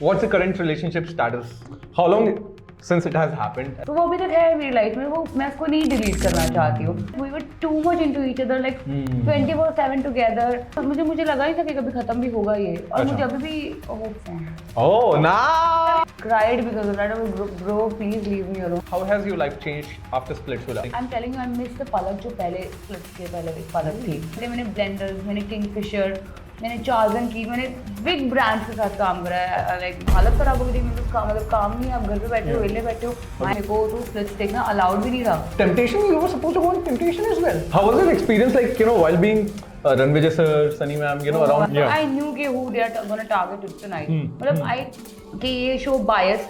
What's the current relationship status? How long since it has happened? तो वो अभी तक है मेरी लाइफ में, वो मैं उसको नहीं डिलीट करना चाहती हूँ. We were too much into each other, like 24/7 together. मुझे लगा ही था कि कभी खत्म भी होगा ये, और मुझे अभी भी होप्स हैं. Oh, nah. Cried because of that. I was, bro, please leave me alone. How has your life changed after split? I'm telling you, I miss the पलक जो पहले split के पहले पलक थी. मैंने Blenders, मैंने Kingfisher, मैंने चार्जन की, मैंने बिग ब्रांड्स के साथ काम करा है. लाइक हालत खराब हो गई थी, मतलब काम नहीं, आप घर पे बैठे हो, वेले बैठे हो. मेरे को तो स्प्लिट्स देखना अलाउड भी नहीं था. Temptation, you were supposed to go on Temptation as well. How was the experience like, while being Ranvijay sir, Sunny ma'am, around? I knew कि who they are gonna target tonight. मतलब कि ये show biased.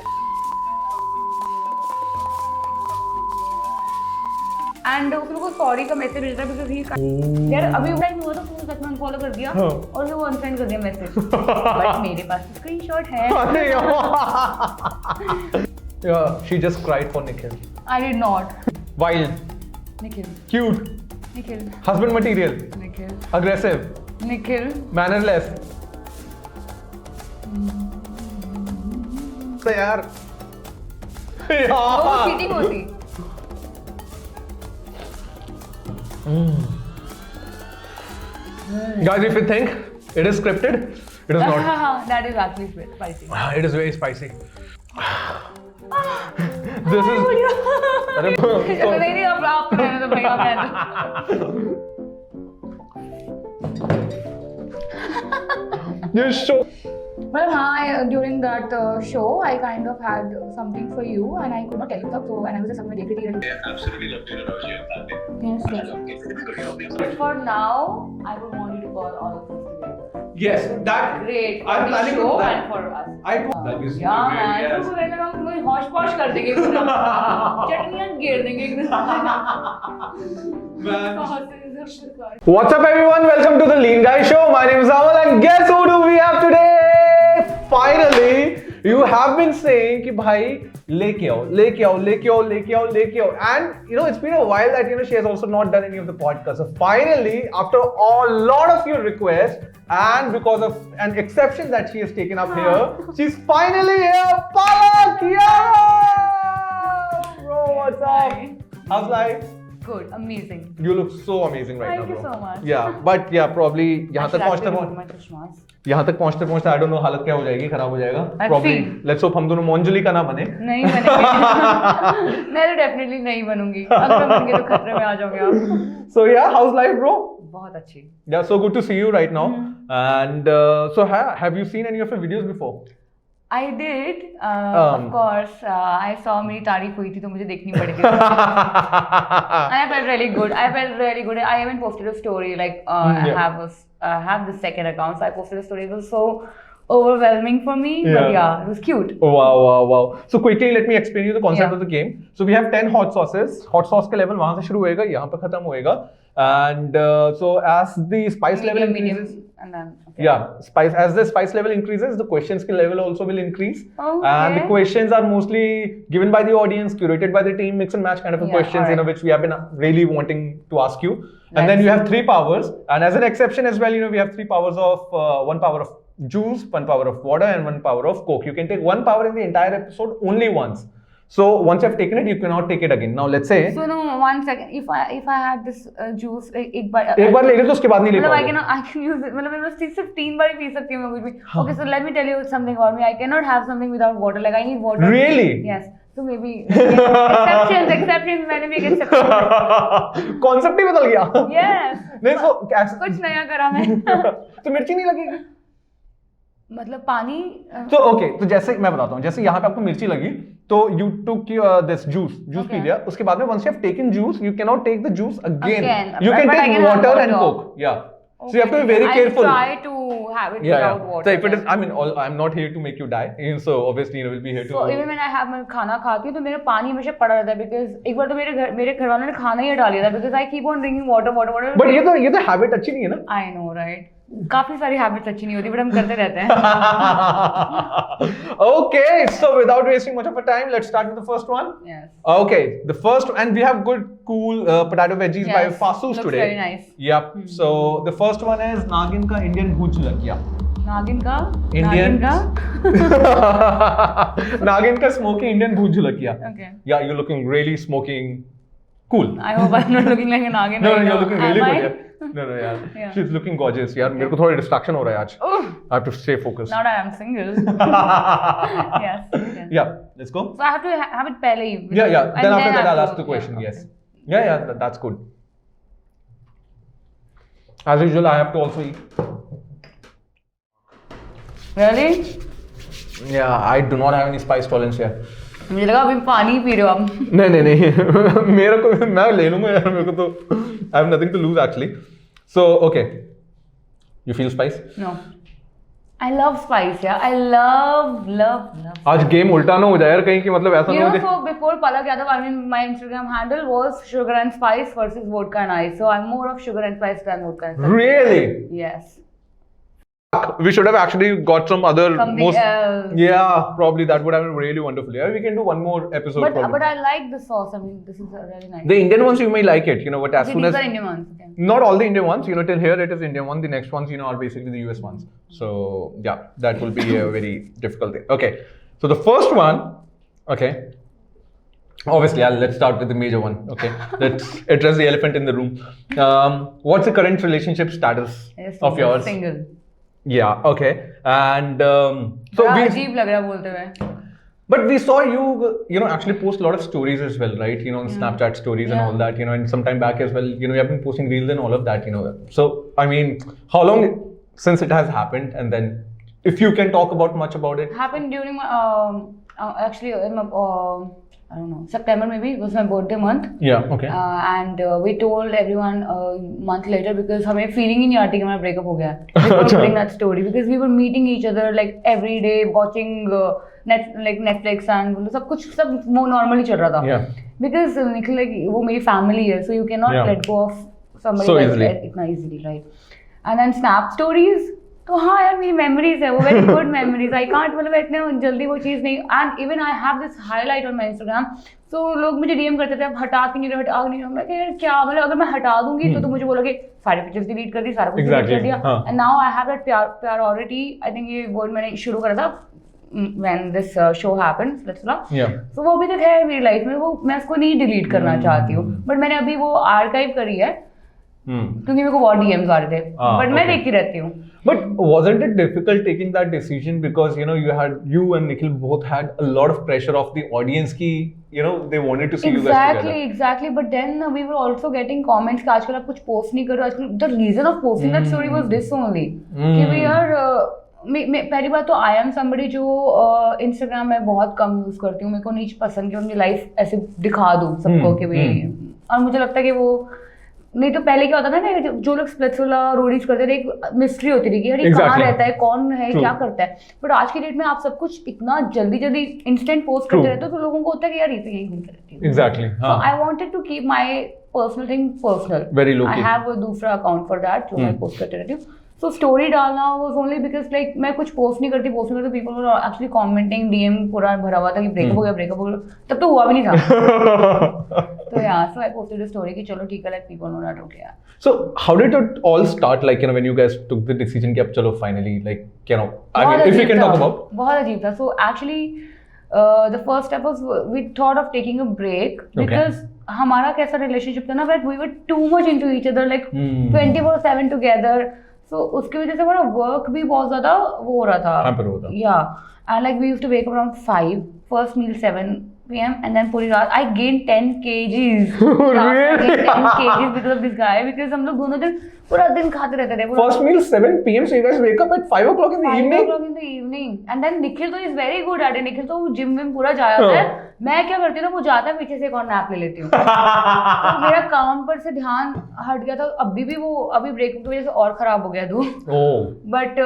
And उसमें को sorry का message भेज रहा है बिकॉज़ ही यार अभी टाइम हुआ था, उसने सच में अनफॉलो कर दिया और वो अनफ्रेंड कर दिया मैसेज. बट मेरे पास स्क्रीनशॉट है. अरे yeah, she just cried for Nikhil. I did not. Wild, Nikhil, cute, Nikhil, husband material, Nikhil, aggressive, Nikhil. mannerless. तो यार वो चीटिंग होती. Guys, if you think it is scripted, it is not. That is actually spicy. It is very spicy. This is. अरे नहीं आप रहने दो भाई, आप रहने दो. this show. Well, during that show, I kind of had something for you, and I could not tell you that. So, and I was just somewhere deep it. Yeah, absolutely loved you around you that day. Yes. But for now, I would want you to call all of us together. Yes, that. Great. For I'm the planning show to that. and for us. I do. That is Yeah, great, man. yes. तो फिर हम तुम्हें हौश posh कर देंगे पूरा. चटनियाँ गिर देंगे एकदम. What's up, everyone? Welcome to the Lean Guy Show. My name is Amal, and guess who do we have today? Finally, you have been saying कि भाई लेके आओ, and it's been a while that she has also not done any of the podcasts. So finally, after a lot of your requests and because of an exception that she has taken up here, she's finally here. Palak, yeah! Bro, what's up? How's life? Good, amazing. You look so amazing right Thank now, you bro. so much. Yeah, but yeah, probably यहाँ तक पहुँचते हालत क्या हो जाएगी, खराब हो जाएगा. Probably, let's hope हम दोनों मोंजुली का ना बने. नहीं बनेंगे. मैं तो definitely नहीं बनूंगी. अगर मैं बन गई तो खतरे में आ जाओगे आप. So yeah, how's life, bro? बहुत अच्छी. Yeah, so good to see you right now. And so have you seen any of your videos before? I did. Of course, I saw मेरी तारीफ हुई थी तो मुझे देखनी पड़ेगी. I felt really good. I even posted a story like I have the second account. So I posted a story. It was so overwhelming for me. But yeah, it was cute. Wow. So quickly, let me explain you the concept of the game. So we have 10 hot sauces. Hot sauce का level वहाँ से शुरू होएगा, यहाँ पे खत्म होएगा. And so as the spice level increases, and then as the spice level increases, the questions level also will increase. Okay. And the questions are mostly given by the audience, curated by the team, mix and match kind of questions, right. which we have been really wanting to ask you. And then you have 3 powers, and as an exception as well, we have 3 powers of 1 power of juice, 1 power of water, and 1 power of Coke. You can take 1 power in the entire episode only once. So once you have taken it, you cannot take it again. Now let's say. So no, 1 second. If I had this juice एक बार लेंगे तो उसके बाद नहीं ले पाओगे. I can use it. मतलब मैं सिर्फ 3 बार ही पी सकती हूँ मैं कुछ भी. Okay, so let me tell you something about me. I cannot have something without water. Like I need water. Really? Yes. So maybe exceptions. मैंने भी एक exception. Concept ही बदल गया. Yes. नहीं तो कुछ नया करा मैं. तो मिर्ची नहीं लगेगी. मतलब पानी. तो ओके, तो जैसे मैं बताता हूँ, जैसे यहाँ पे आपको मिर्ची लगी, तो you took this juice P लिया, उसके बाद में once you have taken juice, you cannot take the juice again. You can take water and Coke. Yeah. So you have to be very careful. I try to have it without water. So if it is, I'm not here to make you die. So obviously we'll be here to. So even when मैं खाना खाती हूँ तो मेरा पानी हमेशा पड़ा रहता है because एक बार तो मेरे घर वालों ने खाना ही हटा लिया था because I keep on drinking water. But ये तो habit अच्छी नहीं है ना? I know, right? काफी सारी हैबिट्स अच्छी नहीं होती बट हम करते रहते हैं. Okay, so without wasting much of our time, let's start with the first one. Yes. Okay, the first, and we have good, cool potato veggies by Fasus looks today. Very nice. Yep. So the first one is Nagin ka Indian bhujlakia. नागिन का Indian. नागिन का नागिन का smoky Indian भूत झलकिया. Okay. Yeah, you're looking really smoking cool. I hope I'm not looking like a Nagin No, right you're now. looking really Am good. I? Yeah. No, yeah. Yeah. She's looking gorgeous. यार मेरे को थोड़ा distraction हो रहा है आज. Oh, I have to stay focused. now that I'm single. Yes. Okay. Yeah, let's go. So I have to have it pehle hi. Yeah. And Then after that, I I'll have ask to- the question. yeah, Yes. okay. Yeah. That's good. As usual, I have to also eat. Really? Yeah, I do not have any spice tolerance here. मुझे लगा अभी पानी P रहे हो आप. नहीं मेरे को मैं ले लूंगा यार मेरे को तो I have nothing to lose actually. So okay, you feel spice? No. I love spice, yeah. I love. आज गेम उल्टा ना हो जाए यार कहीं कि मतलब ऐसा You ना हो know, जाए. so before Palak Yadav, I mean, my Instagram handle was sugar and spice versus vodka and ice. So I'm more of sugar and spice than vodka and spice. Really? Yes. We should have actually got some other Something most. else. Yeah, probably that would have been really wonderful. Yeah, we can do one more episode. probably. But I like the sauce. I mean, this is really nice. The Indian ones you may like it, you know, but as Okay, soon these as are Indian ones. Okay. not all the Indian ones, you know, till here it is Indian one. The next ones, you know, are basically the US ones. So yeah, that will be a very difficult thing. Okay, so the first one, okay. Obviously, let's start with the major one. Okay, let's address the elephant in the room. What's the current relationship status Yes, of yours? Single. Yeah. Okay. And so बड़ा we. अजीब लग रहा है बोलते हुए. But we saw you know, actually post a lot of stories as well, right? You know, on Snapchat stories and Yeah. all that, you know, and some time back as well, you know, you have been posting reels and all of that, you know. So, I mean, how long since it has happened? And then, if you can talk about much about it. Happened during my actually in my, I don't know, September maybe was my birthday month. Yeah, okay. And we told everyone a month later because हमें feeling ही नहीं आती कि हमारा breakup हो गया. Before putting that story because we were meeting each other like every day, watching Netflix and सब more normally चल रहा था. Yeah. Because निखिल like वो मेरी family है, so you cannot Yeah. let go of somebody So like easily. that इतना easily, right? And then Snap stories. तो हाँ यार मेरी memories है वो very good memories. I can't मतलब इतने जल्दी वो चीज़ नहीं. And even I have this highlight on my Instagram. So लोग मुझे DM करते थे आप हटा के नहीं रहे मैं यार क्या मतलब अगर मैं हटा दूंगी तो मुझे बोलोगे सारे पिक्चर्स डिलीट कर दी सारा कुछ डिलीट कर दिया. हाँ. And now I have that priority. I think ये वर्ड मैंने शुरू करा था when this show happened. Yeah. So वो अभी तक है मेरी लाइफ में वो मैं उसको नहीं डिलीट करना चाहती हूँ. बट मैंने अभी वो आर्काइव करी है. क्योंकि मेरे को बहुत DMs आ रहे थे. बट मैं देखती रहती हूँ. But wasn't it difficult taking that decision because you know you and Nikhil both had a lot of pressure of the audience ki you know they wanted to see you guys together. Exactly. But then we were also getting comments कि आजकल आप कुछ post नहीं कर रहे हो. आजकल the reason of posting that story was this only. कि भाई यार पहली बात तो I am somebody जो Instagram में बहुत कम यूज करती हूँ. मेरे को नहीं पसंद कि अपनी लाइफ ऐसे दिखा दूँ सबको कि भाई. और मुझे लगता है कि वो नहीं तो पहले क्या होता था ना जो लोग स्प्लिट्स वाला रोडीज करते थे एक मिस्ट्री होती थी कि यार ये कहाँ रहता है कौन है क्या करता है. बट आज की डेट में आप सब कुछ इतना जल्दी इंस्टेंट पोस्ट करते रहते हो तो लोगों को होता है कि यार ये तो यही घूमते रहती है. Exactly. So I wanted to keep my personal thing personal. Very low key. I have a दूसरा account for that जो मैं पोस्ट करते रहती हूँ. So story डालना was only because like मैं कुछ पोस्ट नहीं करती people were actually commenting DM पूरा भरा हुआ था कि ब्रेकअप हो गया तब तो हुआ भी नहीं था. तो yeah, so I posted a story कि चलो ठीक है like people know that okay यार. So how did it all start? Like you know when you guys took the decision कि अब चलो finally like you know I mean if you can talk about. बहुत अजीब था. So actually the first step was we thought of taking a break because हमारा कैसा relationship था ना that we were too much into each other like 24/7 together. So उसकी वजह से हमारा work भी बहुत ज़्यादा वो हो रहा था. Yeah, and like we used to wake up around 5, first meal 7 PM, and then पूरी रात I gained 10 kgs. Really? I gained 10 kgs because of this guy because हम लोग दोनों दिन पूरा दिन खाते रहते थे. First meal 7 PM, so you guys wake up at 5 o'clock in the 5 evening? o'clock in the evening. And then Nikhil तो is very good at it. Nikhil तो जिम में पूरा जाया होता है. मैं क्या करती हूँ ना वो जाता है पीछे से एक और नैप ले लेती हूँ. तो मेरा काम पर से ध्यान हट गया था. अभी ब्रेकअप की वजह से और खराब हो गया दूध. बट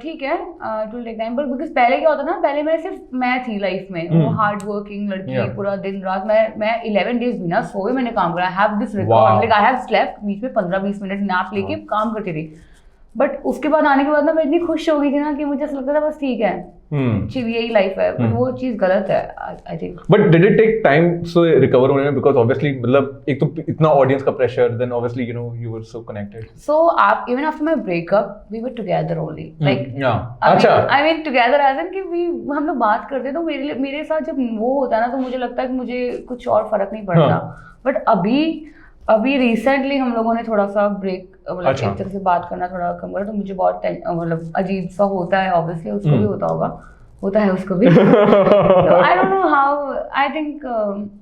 ठीक है it will take time. But because पहले क्या होता ना पहले मैं सिर्फ मैं थी लाइफ में वो हार्ड वर्किंग लड़की पूरा दिन रात मैं 11 डेज बिना सोए मैंने काम करा. I have this record like I have slept बीच में 15-20 मिनट नैप लेके काम करती थी. बट उसके बाद आने के बाद ना मैं इतनी खुश हो गई थी ना कि मुझे ऐसा लगता था बस ठीक है चिल यही लाइफ है, बट वो चीज गलत है I think. But did it take time to recover होने में? Because obviously मतलब एक तो इतना audience का pressure, then obviously you know you were so connected. So even after my breakup, we were together only. Like yeah. अच्छा. I mean together as in कि हम लोग बात करते तो मेरे साथ जब वो होता है ना तो मुझे लगता है कि मुझे कुछ और फर्क नहीं पड़ता. बट अभी रिसेंटली हम लोगों ने थोड़ा सा ब्रेक मतलब एक तरह से बात करना थोड़ा कम करा, तो मुझे बहुत मतलब अजीब सा होता है. ऑब्वियसली उसको भी होता है उसको भी. So I don't know how. I think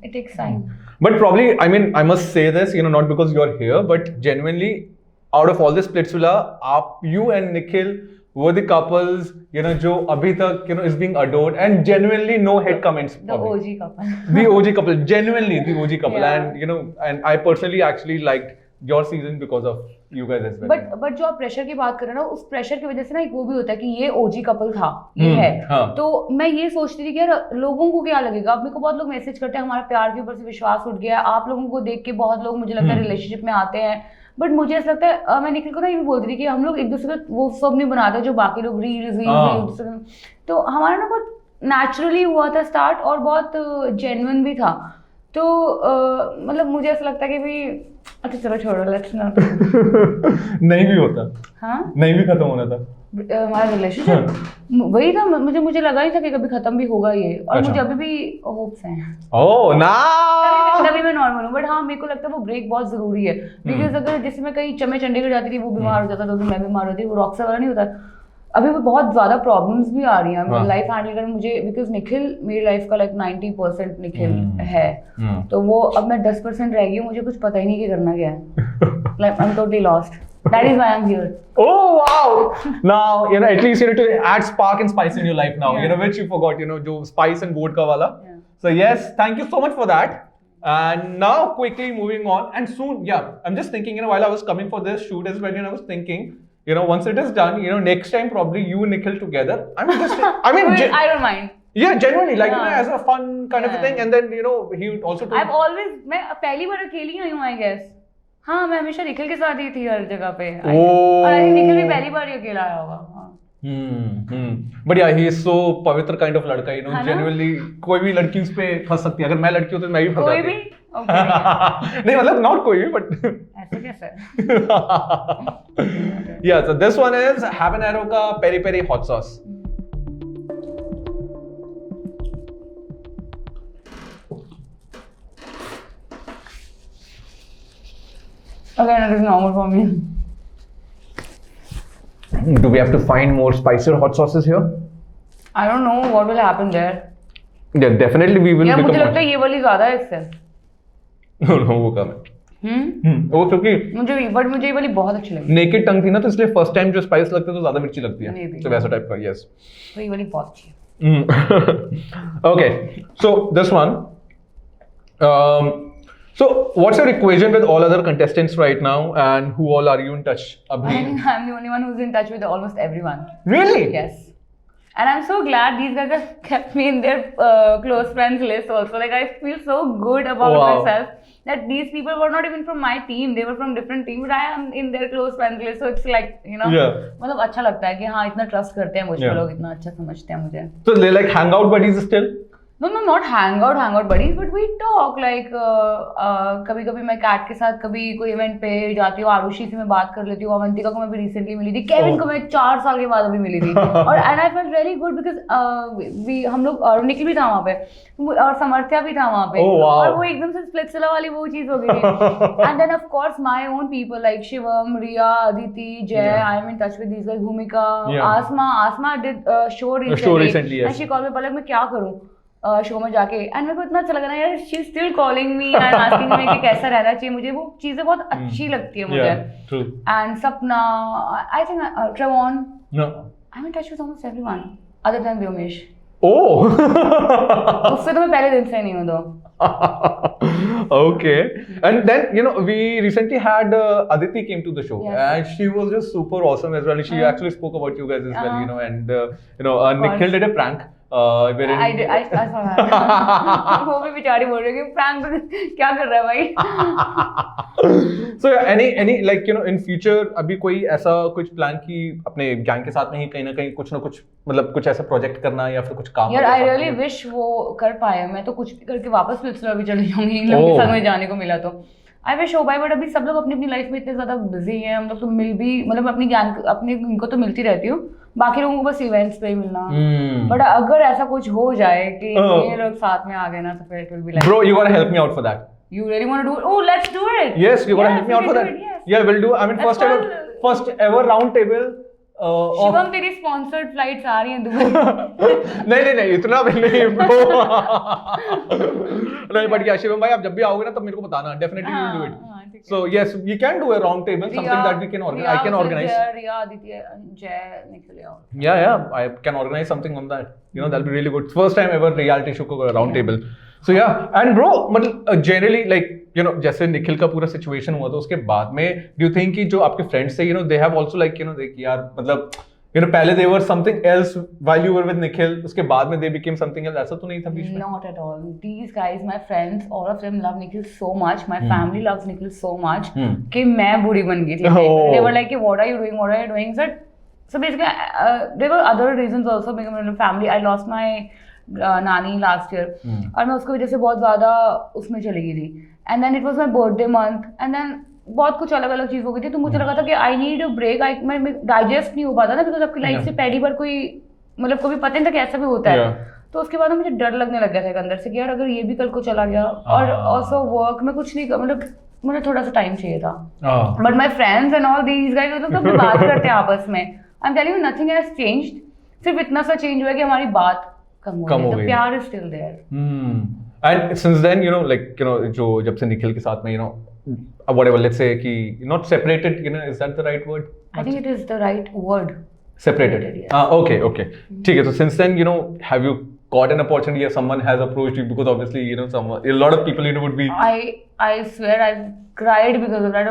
it takes time. But probably, I mean, I must say this, you know, not because you're here, but genuinely, out of all the Splitsvilla, you and Nikhil were the couples, you know, जो अभी तक, you know, is being adored, and genuinely no hate comments. The OG couple. The OG couple, genuinely the OG couple, Yeah. and you know, and I personally actually liked your season because of you guys as well. But जो आप pressure की बात कर रहे हो ना, उस pressure की वजह से ना एक वो भी होता है कि ये ओजी कपल था, ये है. हाँ. तो मैं ये सोचती थी कि यार लोगों को क्या लगेगा. अब मेरे को बहुत लोग मैसेज करते हैं हमारा प्यार के ऊपर से विश्वास उठ गया. आप लोगों को देख के बहुत लोग मुझे लगता है रिलेशनशिप में आते हैं. बट मुझे ऐसा लगता है मैं निखिल को ना ये भी बोलती थी कि हम लोग एक दूसरे को वो सब नहीं बनाते जो बाकी लोग रील्स. तो हमारा ना बहुत नेचुरली हुआ था स्टार्ट, और बहुत जेन्युइन भी था. तो मतलब मुझे ऐसा लगता है कि भाई अच्छा चलो छोड़ो, लेट्स नॉट. नहीं भी होता. हाँ, नहीं भी खत्म होना था हमारा रिलेशनशिप. वही था, मुझे लगा ही था कि कभी खत्म भी होगा ये, और अच्छा. मुझे अभी भी होप्स हैं. ओह ना. तभी मैं नॉर्मल हूँ. बट हाँ, मेरे को लगता है वो ब्रेक बहुत जरूरी है. बिकॉज अगर जैसे मैं कहीं चंडीगढ़ जाती थी, वो बीमार हो जाता तो मैं बीमार होती, वो रॉक्सर वाला नहीं होता. अभी वो बहुत ज्यादा प्रॉब्लम्स भी आ रही हैं लाइफ हैंडल करने मुझे, बिकॉज निखिल मेरी लाइफ का लाइक 90% निखिल है. तो वो अब मैं 10% रह गई हूँ, मुझे कुछ पता ही नहीं कि करना क्या है. Like I am totally lost. That is why I'm here. Oh wow! Now you know at least you know to add spark and spice in your life now. Yeah. You know which you forgot. You know jo spice and vodka wala. Yeah. So yes, thank you so much for that. And now quickly moving on. And soon, yeah, I'm just thinking. You know, while I was coming for this shoot as well, you know, I was thinking. You know, once it is done, you know, next time probably you and Nikhil together. I mean, just I mean, I don't mind. yeah, genuinely like you know, Yeah. as a fun kind of a thing. And then you know, he also told. I've always मैं पहली बार अकेली आई हूँ I guess. हाँ, मैं हमेशा निखिल के साथ ही थी हर जगह पे. और आई थिंक निखिल भी पहली बार ही अकेला आया होगा. But yeah, he is so पवित्र kind of लड़का, you know, genuinely कोई भी लड़की उस पे फंस सकती है. अगर मैं लड़की हूँ तो मैं भी फंस कोई जाती. भी okay. नहीं मतलब not कोई भी, but ऐसे कैसे? yeah. So this one is habanero का peri peri hot sauce. Again, it is normal for me. Do we have to find more spicier hot sauces here? I don't know what will happen there. Yeah, definitely we will. यार मुझे become लगता है ये वाली ज्यादा है इससे. no, वो कम है. वो क्योंकि मुझे ये वाली बहुत अच्छी लगी. नेकेड टंग थी ना, तो इसलिए फर्स्ट टाइम जो स्पाइस लगता है तो ज्यादा मिर्ची लगती है. Maybe. तो वैसा टाइप का. Yes. तो ये वाली बहुत अच्छी है. Okay, so this one. So what's your equation with all other contestants right now, and who all are you in touch? I think I'm the only one who's in touch with almost everyone. Really? Yes. And I'm so glad these guys have kept me in their close friends list also. Like I feel so good about myself that these people were not even from my team. They were from different teams. But I am in their close friends list. So it's like, you know, मतलब अच्छा लगता है कि हाँ इतना trust करते हैं मुझ पे लोग, इतना अच्छा समझते हैं मुझे. So they like hang out buddies still? No, not hang out buddies, but we talk like कभी-कभी मैं कैट के साथ कभी कोई इवेंट पे जाती हूँ, आरुषि से मैं बात कर लेती हूँ, अवंतिका को मैं भी रिसेंटली मिली थी, केविन को मैं 4 साल के बाद अभी मिली थी. और and I felt very good because हम लोग, और निखिल भी था वहाँ पे और समर्थ्या भी था वहाँ पे. और वो एकदम से स्प्लिट्सविला वाली वो चीज हो गई थी. And then of course my own people like Shivam, Riya, Aditi, Jay. I am in touch with these guys. Bhumika, Aasma did show recently and she called me. Palak मैं क्या करूँ शो में जाके. एंड मेरे को इतना अच्छा लगा ना यार, she is still calling me and asking me कि कैसा रहना चाहिए. मुझे वो चीजें बहुत अच्छी लगती है मुझे. And Sapna, I think Trevon, I am in touch with almost everyone other than Vyomesh. Oh उससे तो मैं पहले दिन से नहीं हूँ तो. Okay, and then you know we recently had Aditi came to the show. Yes. And she was just super awesome as well. She actually spoke about you guys as well, you know, and you know Nikhil did a prank wherein I saw that. वो भी बेचारी बोल रही है कि prank क्या कर रहा है भाई. So any like in future अभी कोई ऐसा कुछ प्लान कि अपने गैंग के साथ में ही कहीं ना कहीं कुछ ना कुछ मतलब कुछ ऐसा प्रोजेक्ट करना या फिर कुछ काम यार आई रियली विश वो कर पाए. मैं तो कुछ भी करके वापस स्प्लिट्सविला भी चली जाऊंगी इन लोगों के साथ में जाने को मिला तो. आई विश हो भाई, बट अभी सब लोग अपनी अपनी लाइफ में इतने ज्यादा बिजी हैं. हम लोग तो मिल भी मतलब अपनी गैंग अपने इनको तो मिलती रहती हूँ, बाकी लोगों को बस इवेंट्स पे ही मिलना. बट अगर ऐसा कुछ हो जाए कि ये लोग साथ में आ गए ना तो फिर it will be like bro, you gotta help me out for that. You really want to do it? Oh, let's do it. Yes, you gotta help me out for that. Yes. Yeah, we'll do. I mean, That's first ever round table. Shivam तेरी sponsored flights आ रही हैं Dubai. नहीं इतना भी नहीं bro. नहीं but yeah, Shivam भाई आप जब भी आओगे ना तब मेरे को बताना. Definitely we'll do it. So yes, we can do a round table, something that we can organize. I can organize. Riya, Aditya, Jay, Nikhil. Yeah, I can organize something on that. That'll be really good. First time ever reality show को round table. So yeah, and bro, मतलब generally like जैसे निखिल का पूरा situation हुआ तो उसके बाद में do you think कि जो आपके फ्रेंड्स थे they have also like यार मतलब पहले they were something else while you were with Nikhil, उसके बाद में they became something else, ऐसा तो नहीं था बीच में? Not at all. These guys, my friends, all of them love Nikhil so much. My family loves Nikhil so much कि मैं बुरी बन गई थी. They were like, what are you doing? What are you doing? So basically, there were other reasons also. Because family, I lost my नानी last year और मैं उसकी वजह से बहुत ज़्यादा उसमें चली गई थी. And then it was my birthday month and then बहुत कुछ अलग अलग चीज़ हो गई थी. तो मुझे लगा था कि आई नीड अ ब्रेक. मैं डाइजेस्ट नहीं हो पाता ना, बिकॉज आपकी लाइफ से पहली बार कोई मतलब कभी पता नहीं था कि ऐसा भी होता है. तो उसके बाद मुझे डर लगने लग गया था अंदर से कि यार अगर ये भी कल को चला गया. और ऑल्सो वर्क में कुछ नहीं मतलब मुझे थोड़ा सा टाइम चाहिए था. But my friends and all these guys मतलब तो अपनी बात करते हैं आपस में. आई am telling you nothing has changed. सिर्फ इतना सा चेंज हुआ कि हमारी बात कम हो गई. प्यार is still there. And since then, जो जब से निखिल के साथ में, whatever, let's say कि not separated, is that the right word? I think it is the right word. Separated. Yes. Okay. ठीक है. So since then, have you got an opportunity or someone has approached you? Because obviously, a lot of people, would be. I swear I've cried because of that.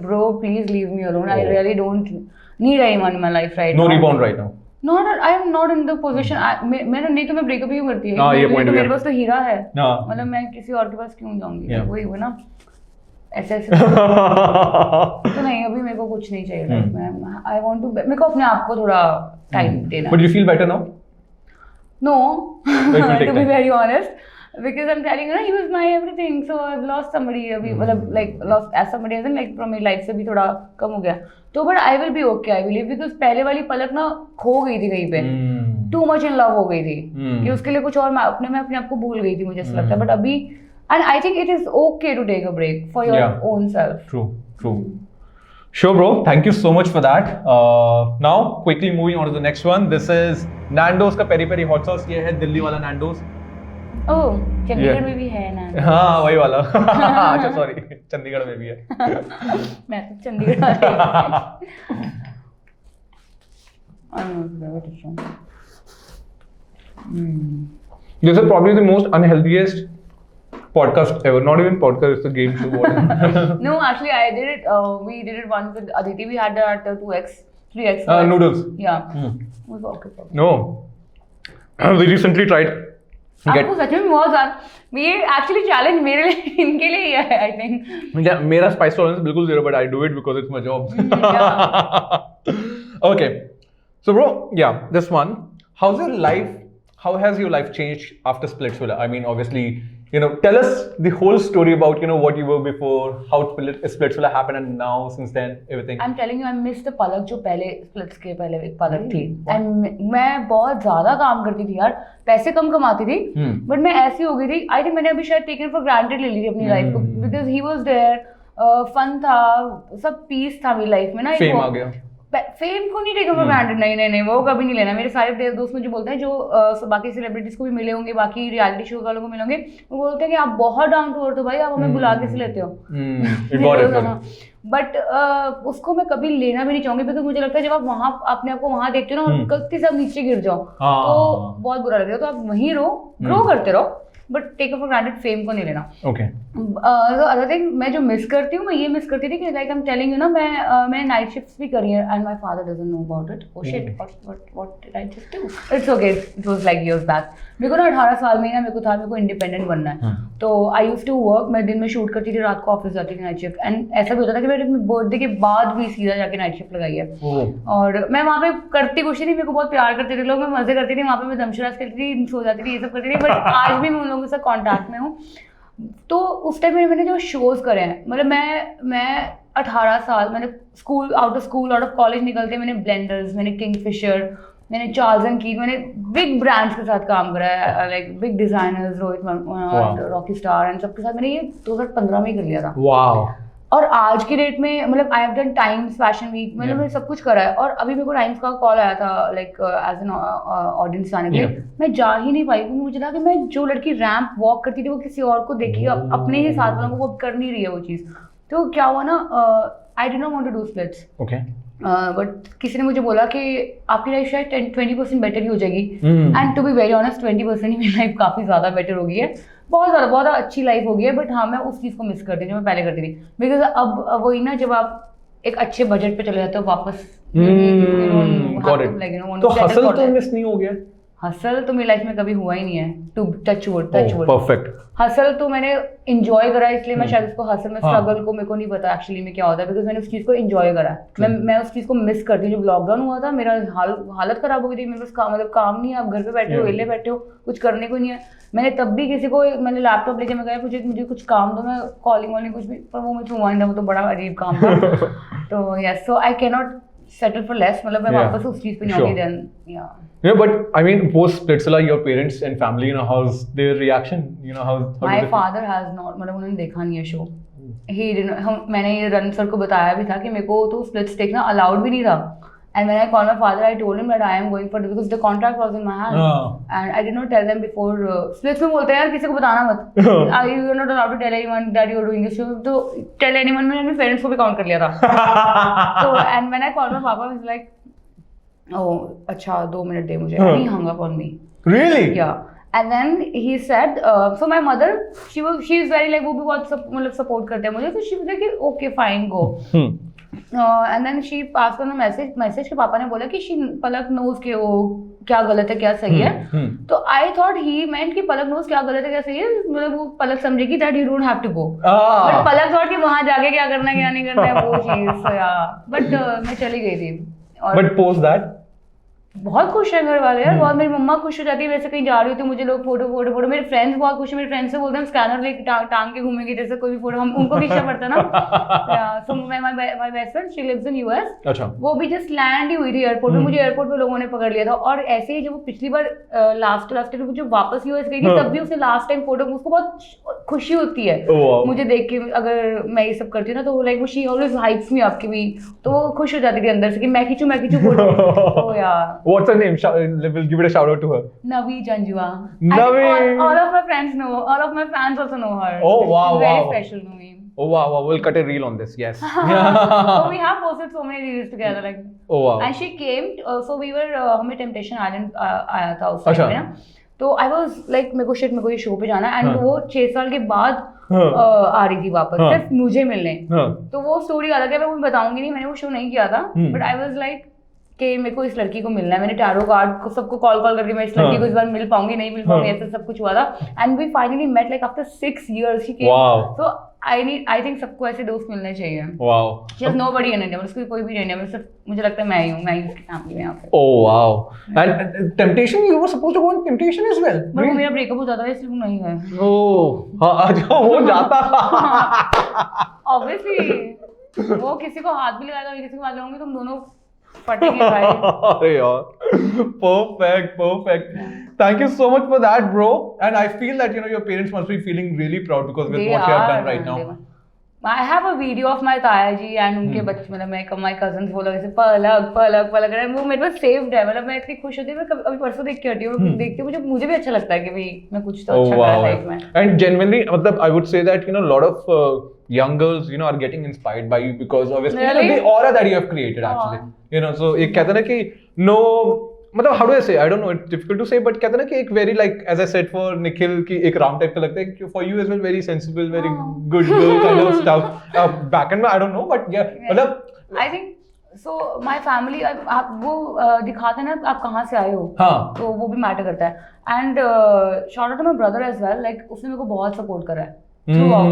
Bro, please leave me alone. I really don't need anyone in my life right now. No rebound right now. I am not in the position. मैंने नहीं तो मैं breakup ही करती है. ये point मेरे पास तो हीरा है. मतलब मैं किसी और के पास क्यों जाऊंगी? वही हुआ ना ऐसे तो नहीं, अभी मेरे को कुछ नहीं चाहिए. I want to मेरे को अपने आप को थोड़ा टाइम देना. But you feel better now? No, to be very honest. Because I'm telling you, he was my everything. So I've lost somebody. अभी मतलब like lost as somebody as in like from my life से भी थोड़ा कम हो गया. तो but I will be okay, I believe, because पहले वाली पलक ना खो गई थी कहीं पे. Too much in love हो गई थी कि उसके लिए कुछ और मैं अपने आप को भूल गई थी, मुझे ऐसा लगता है. But अभी and I think it is okay to take a break for your own self. True. Sure, bro. Thank you so much for that. Now quickly moving on to the next one. This is Nando's का peri peri hot sauce. ये है दिल्ली वाला Nando's. ओह, चंडीगढ़ में भी है ना? हाँ, वही वाला. अच्छा सॉरी, चंडीगढ़ में भी है. मैं तो चंडीगढ़ वाला. This is probably the most unhealthiest podcast ever. Not even podcast, it's a game show. No, actually I did it. We did it once with Aditi. We had that 2x, 3x. Noodles. Yeah. It was okay. No. We recently tried. आपको सच में बहुत ज़्यादा ये actually challenge मेरे लिए इनके लिए ही है आई थिंक. मेरा स्पाइस टॉलरेंस बिल्कुल zero, but I do it because it's my job. Okay, so bro, yeah this one, how has your life changed after Splitsvilla? I mean, obviously, tell us the whole story about what you were before, how Splitsvilla happened, and now since then everything. I'm telling you, I miss the पलक जो पहले splits के पहले एक पलक थी. And मैं बहुत ज़्यादा काम करती थी यार, पैसे कम कमाती थी, बट मैं ऐसी हो गई थी. आई थिंक मैंने अभी शायद टेकन फॉर ग्रांटेड ले ली थी अपनी लाइफ को, because he was there, fun था, सब पीस था मेरी लाइफ में ना. फेम आ गया. फेम को नहीं टेकन फॉर ग्रांटेड. नहीं, वो कभी नहीं लेना. मेरे सारे दोस्त मुझे बोलते हैं जो बाकी सेलिब्रिटीज को भी मिले होंगे, बाकी रियलिटी शो वालों को मिले होंगे, वो बोलते हैं कि आप बहुत डाउन टू अर्थ हो भाई, आप हमें बुला कैसे लेते हो. बट उसको मैं कभी लेना भी नहीं चाहूंगी, बिकॉज मुझे लगता है जब आप वहाँ अपने आप को वहाँ देखते हो ना, गलती से आप नीचे गिर जाओ तो बहुत बुरा लगेगा. तो आप वहीं रहो, ग्रो करते रहो, but take for granted fame को नहीं लेना. Okay. तो अदर थिंग मैं जो मिस करती हूँ, मैं ये मिस करती थी कि like I am telling you ना, मैंने नाइट शिफ्ट्स भी करी है and my father doesn't know about it. Oh shit, what did I just do? It's okay, it was like years back. मेरे को ना 18 साल में ना मेरे को इंडिपेंडेंट बनना है. तो आई यूज्ड टू वर्क, मैं दिन में शूट करती थी, रात को ऑफिस जाती थी नाइट शिफ्ट. एंड ऐसा भी होता था कि मैंने अपने बर्थडे के बाद भी सीधा जाके नाइट शिफ्ट लगाई है. और मैं वहाँ पे करती कुछ नहीं, मेरे को बहुत प्यार करते थे लोग, मैं मजे करती थी वहाँ पे, मैं दमशराज करती थी, सो जाती थी, ये सब करती थी. बट आज भी मैं उन लोगों के साथ कॉन्टैक्ट में हूँ. तो उस टाइम में मैंने जो शोज करे हैं, मतलब मैं 18 साल, मैंने आउट ऑफ कॉलेज निकलते मैंने ब्लेंडर्स, मैंने किंगफिशर, मैंने चार्ल्स एंड कीथ, मैंने बिग ब्रांड्स के साथ काम करा है, like big designers, Rohit Rocky star and सबके साथ मैंने ये 2015 में ही कर लिया था. Wow. और आज की डेट में मतलब I have done Times Fashion Week, मतलब मैंने सब कुछ करा है. और अभी मेरे को टाइम्स का कॉल आया था लाइक एज एन ऑडियंस आने के लिए. मैं जा ही नहीं पाई क्योंकि मुझे लगा कि मैं जो लड़की रैंप वॉक करती थी वो किसी और को देखी, अपने ही साथ वालों को वो कर नहीं रही है वो चीज़. तो क्या हुआ ना, I did not want to do splits. Okay. But किसी ने मुझे बोला कि आपकी लाइफ शायद 20% बेटर ही हो जाएगी. And to be very honest 20% ही मेरी लाइफ काफ़ी ज़्यादा बेटर हो गई है, बहुत अच्छी लाइफ हो गई है. बट हाँ, मैं उस चीज़ को मिस करती हूँ जो मैं पहले करती थी. बिकॉज अब वही ना, जब आप एक अच्छे बजट पे चले जाते हो वापस, Got it. तो हसल तो मिस नहीं हो गया? हसल तो मेरी लाइफ में कभी हुआ ही नहीं है. To touch wood. Perfect. Hustle तो मैंने इंजॉय करा, इसलिए मैं शायद उसको हसल में स्ट्रगल को मेरे को नहीं पता एक्चुअली में क्या होता है, बिकॉज मैंने उस चीज़ को इंजॉय करा. मैं उस चीज़ को मिस करती हूँ. जब लॉकडाउन हुआ था मेरा हालत खराब हो गई थी. मेरे पास मतलब काम नहीं है, आप घर पे बैठे हो, वेले बैठे हो, कुछ करने को नहीं है. मैंने तब भी किसी को, मैंने लैपटॉप लेके मैं गया, मुझे कुछ काम दो, मैं कॉलिंग वॉलिंग कुछ भी, पर वो मुझे हुआ नहीं था, वो तो बड़ा अजीब काम था. तो yes, so I can not settle for less. मतलब मैं वापस उस चीज़ पे नहीं होगी. then yeah. Yeah, but I mean, post Splitsvilla, your parents and family, you know, how's their reaction? You know, how My father has not, मतलब उन्होंने देखा नहीं है शो. He didn't. मैंने ये रन सर को बताया भी था कि मेरे को तो स्प्लिट्स देखना अलाउड भी नहीं था. And when I called my father, I told him that I am going for because the contract was in my hand. And I did not tell them before. Splits में बोलते हैं यार किसी को बताना मत. You are not allowed to tell anyone that you are doing this show. तो tell anyone, मैंने अपने parents को भी count कर लिया था. So and when I called my papa, he was like, oh अच्छा 2 मिनट दे मुझे. And he hung up on me. Really? Yeah. And then he said, so my mother, she is very like, वो भी बहुत मतलब support करते हैं मुझे. So she was like, okay fine go. And then she pass on message के पापा ने बोला कि शी पलक नोज के वो क्या गलत है क्या सही है. तो आई थॉट ही मेंट कि पलक नोज क्या गलत है क्या सही है, मतलब वो पलक समझेगी that you don't have to go. But Palak thought कि वहां जाके क्या करना है क्या नहीं करना है वो चीज. बट मैं चली गई थी. बट पोस्ट दैट बहुत खुश है घर वाले यार, बहुत. मेरी मम्मा खुश हो जाती है, वैसे कहीं जा रही होती मुझे लोग फोटो. मेरे फ्रेंड्स बहुत खुश है, मेरे फ्रेंड्स से बोलते हैं स्कैनर लेके टांग के घूमेंगे जैसे कोई भी फोटो, हम उनको भी अच्छा पड़ता है ना. So my best friend she lives in US. अच्छा. वो भी जस्ट लैंड ही हुई थी एयरपोर्ट पे, मुझे एयरपोर्ट पे लोगों ने पकड़ लिया था. और ऐसे ही जब वो पिछली बार लास्ट टाइम जो वापस यूएस गई थी, तब भी उसने लास्ट टाइम फोटो, उसको बहुत खुशी होती है मुझे देख के. अगर मैं ये सब करती हूँ ना तो लाइक वो she always hypes me up, भी तो वो खुश हो जाती थी अंदर से कि मैं खींचू फोटो. ओ यार, what's her name? We'll give it a shout out to her. Navi Janjua. Navi. All of my friends know. All of my fans also know her. Oh wow, She's very wow. special to me. Oh wow, we'll cut a reel on this. Yes. So we have posted so many reels together, like. Oh wow. And she came. So we were हमें Temptation Island आया था उस time पे ना. तो I was like मेरे को ये शो पे जाना है. And वो 6 साल के बाद आ रही थी वापस सिर्फ मुझे मिलने. तो वो स्टोरी अलग है, मैं वो बताऊंगी नहीं, मैंने वो शो नहीं किया था. But I was like कि मेरे को इस लड़की को मिलना है. मैंने टैरो कार्ड को सबको कॉल करके मैं इस लड़की को इस बार मिल पाऊंगी नहीं मिल पाऊंगी, ऐसा सब कुछ हुआ था. And we finally met like after 6 years she came. So I think सबको ऐसे दोस्त मिलने चाहिए. Wow. She has nobody in India, उसकी कोई भी इंडिया में, सिर्फ मुझे लगता है मैं ही उसकी फैमिली में यहाँ पे. Oh wow. And Temptation, you were supposed to go in Temptation as well. But वो मेरा ब्रेकअप हो जाता है इसलिए नहीं गए. ओह हां, अच्छा हो जाता. ऑब्वियसली वो किसी को हाथ भी लगाएगा, किसी को हाथ लगाऊंगी, तुम दोनों फटेंगे भाई. अरे यार, perfect. Thank you so much for that, bro. And I feel that your parents must be feeling really proud because with what you have done right now. I have a video of my ताया जी and उनके बच्चे, मतलब my cousins बोला ऐसे पलक वो मेरे पास saved है. मतलब मैं इतनी खुश होती हूँ, मैं अभी परसों देख के हटी हूँ, देखती हूँ मुझे भी अच्छा लगता है कि भाई मैं कुछ तो अच्छा करा लाइफ में. And genuinely, मतलब I would say that a lot of young girls are getting inspired by you because obviously the aura that you have created actually. So एक कहते हैं ना कि no मतलब how do I say, I don't know, it's difficult to say, but कहते हैं ना कि एक very like as I said for Nikhil कि एक राम टाइप का लगता है कि for you as well very sensible, very good girl kind of stuff. Back end में I don't know, but yeah, मतलब I think so my family आप वो दिखाते हैं ना आप कहाँ से आए हो, हाँ तो वो भी मैटर करता है. And shout out to my brother as well, like उसने मेरे को बहुत सपोर्ट करा है throughout.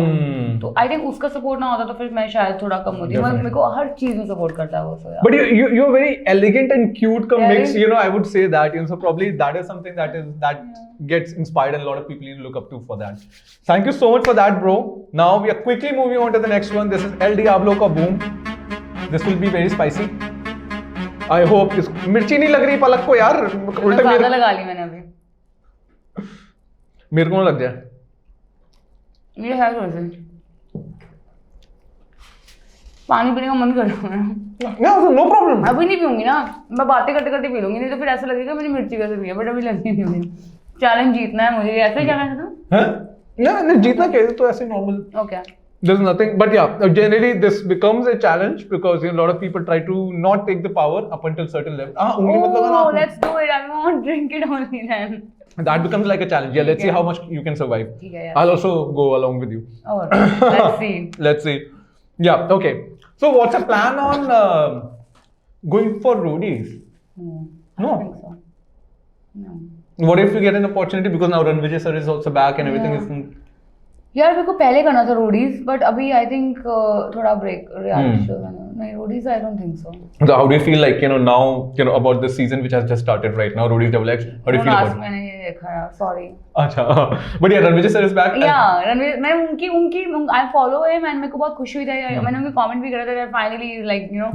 तो आई थिंक उसका सपोर्ट ना होता तो फिर मैं शायद थोड़ा कम होती. मेरे को हर चीज में सपोर्ट करता है वो. So yeah. But you're very elegant and cute come mix, you know, I would say that, you know, so probably that is something that gets inspired and a lot of people look up to for that. Thank you so much for that, bro. Now we are quickly moving on to the next one. This is El Diablo ka Boom. This will be very spicy. I hope इस मिर्ची नहीं लग रही पलक को यार, उल्टे ज्यादा लगा ली मैंने अभी. मेरे को ना लग जाए. ये है कैसे पानी पीने का मन कर रहा है. No problem. अभी नहीं पीऊंगी ना, मैं बातें करते करते पी लूंगी, नहीं तो फिर ऐसा लगेगा मुझे मिर्ची कैसे पी है. बट अभी लगनी नहीं मुझे. चैलेंज जीतना है मुझे, ऐसे ही चैलेंज है तो हाँ ना जीतना कैसे तो ऐसे normal. Okay. There's nothing, but yeah, generally this becomes a challenge because you know, a lot of people try to not take the power up until certain level. उंगली मत लगाना. Oh, let's do it. I won't drink it only then. That becomes like a challenge. Yeah, let's see how much you can survive. ठीक है यार. I'll also go along with you. Alright, let's see. Let's see. Yeah, okay. So what's the plan on going for roadies? I No. don't think so. No. What if you get an opportunity because now Ranvijay sir is also back and everything is. यार मेरे को पहले करना था Roadies, but अभी I think थोड़ा break reality show करना. नहीं Roadies I don't think so. So how do you feel like, you know, now, you know, about this season which has just started right now, Roadies XX? How do you feel about it? मैंने ये देखा यार, sorry. अच्छा, but yeah, Ranvijay sir is back. Yeah, Ranveer, मैं उनकी I follow him and मेरे को बहुत खुशी हुई थी. मैंने उनके कमेंट भी करे थे फाइनली, लाइक यू नो.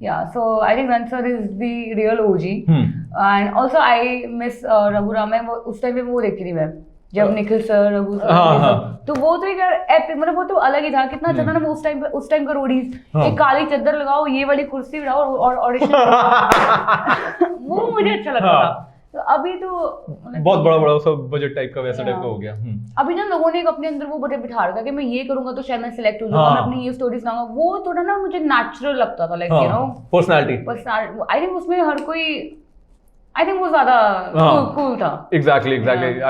या सो I think Rann sir is the real OG. And also I miss Raghuram. मैं उस टाइम पे वो देखती थी मैं जब निखिल सर, रघु सर, तो वो तो एक एपिक, मतलब वो तो अलग ही था. कितना अच्छा था ना वो उस टाइम का रोडीज. एक काली चद्दर लगाओ, ये वाली कुर्सी बिठाओ और ऑडिशन. वो मुझे अच्छा लगता था. तो अभी तो बहुत बड़ा सब बजट टाइप का वैसा टाइप का हो गया. अभी ना लोगों ने एक अपने अंदर वो बड़े बिठा रखा कि मैं ये करूंगा तो शायद मैं सिलेक्ट हो जाऊंगा, मैं अपनी ये स्टोरीज लाऊंगा. वो थोड़ा ना मुझे नेचुरल लगता था, like you no personality. I think उसमें हर कोई, आई थिंक वो ज्यादा कूल था. Exactly.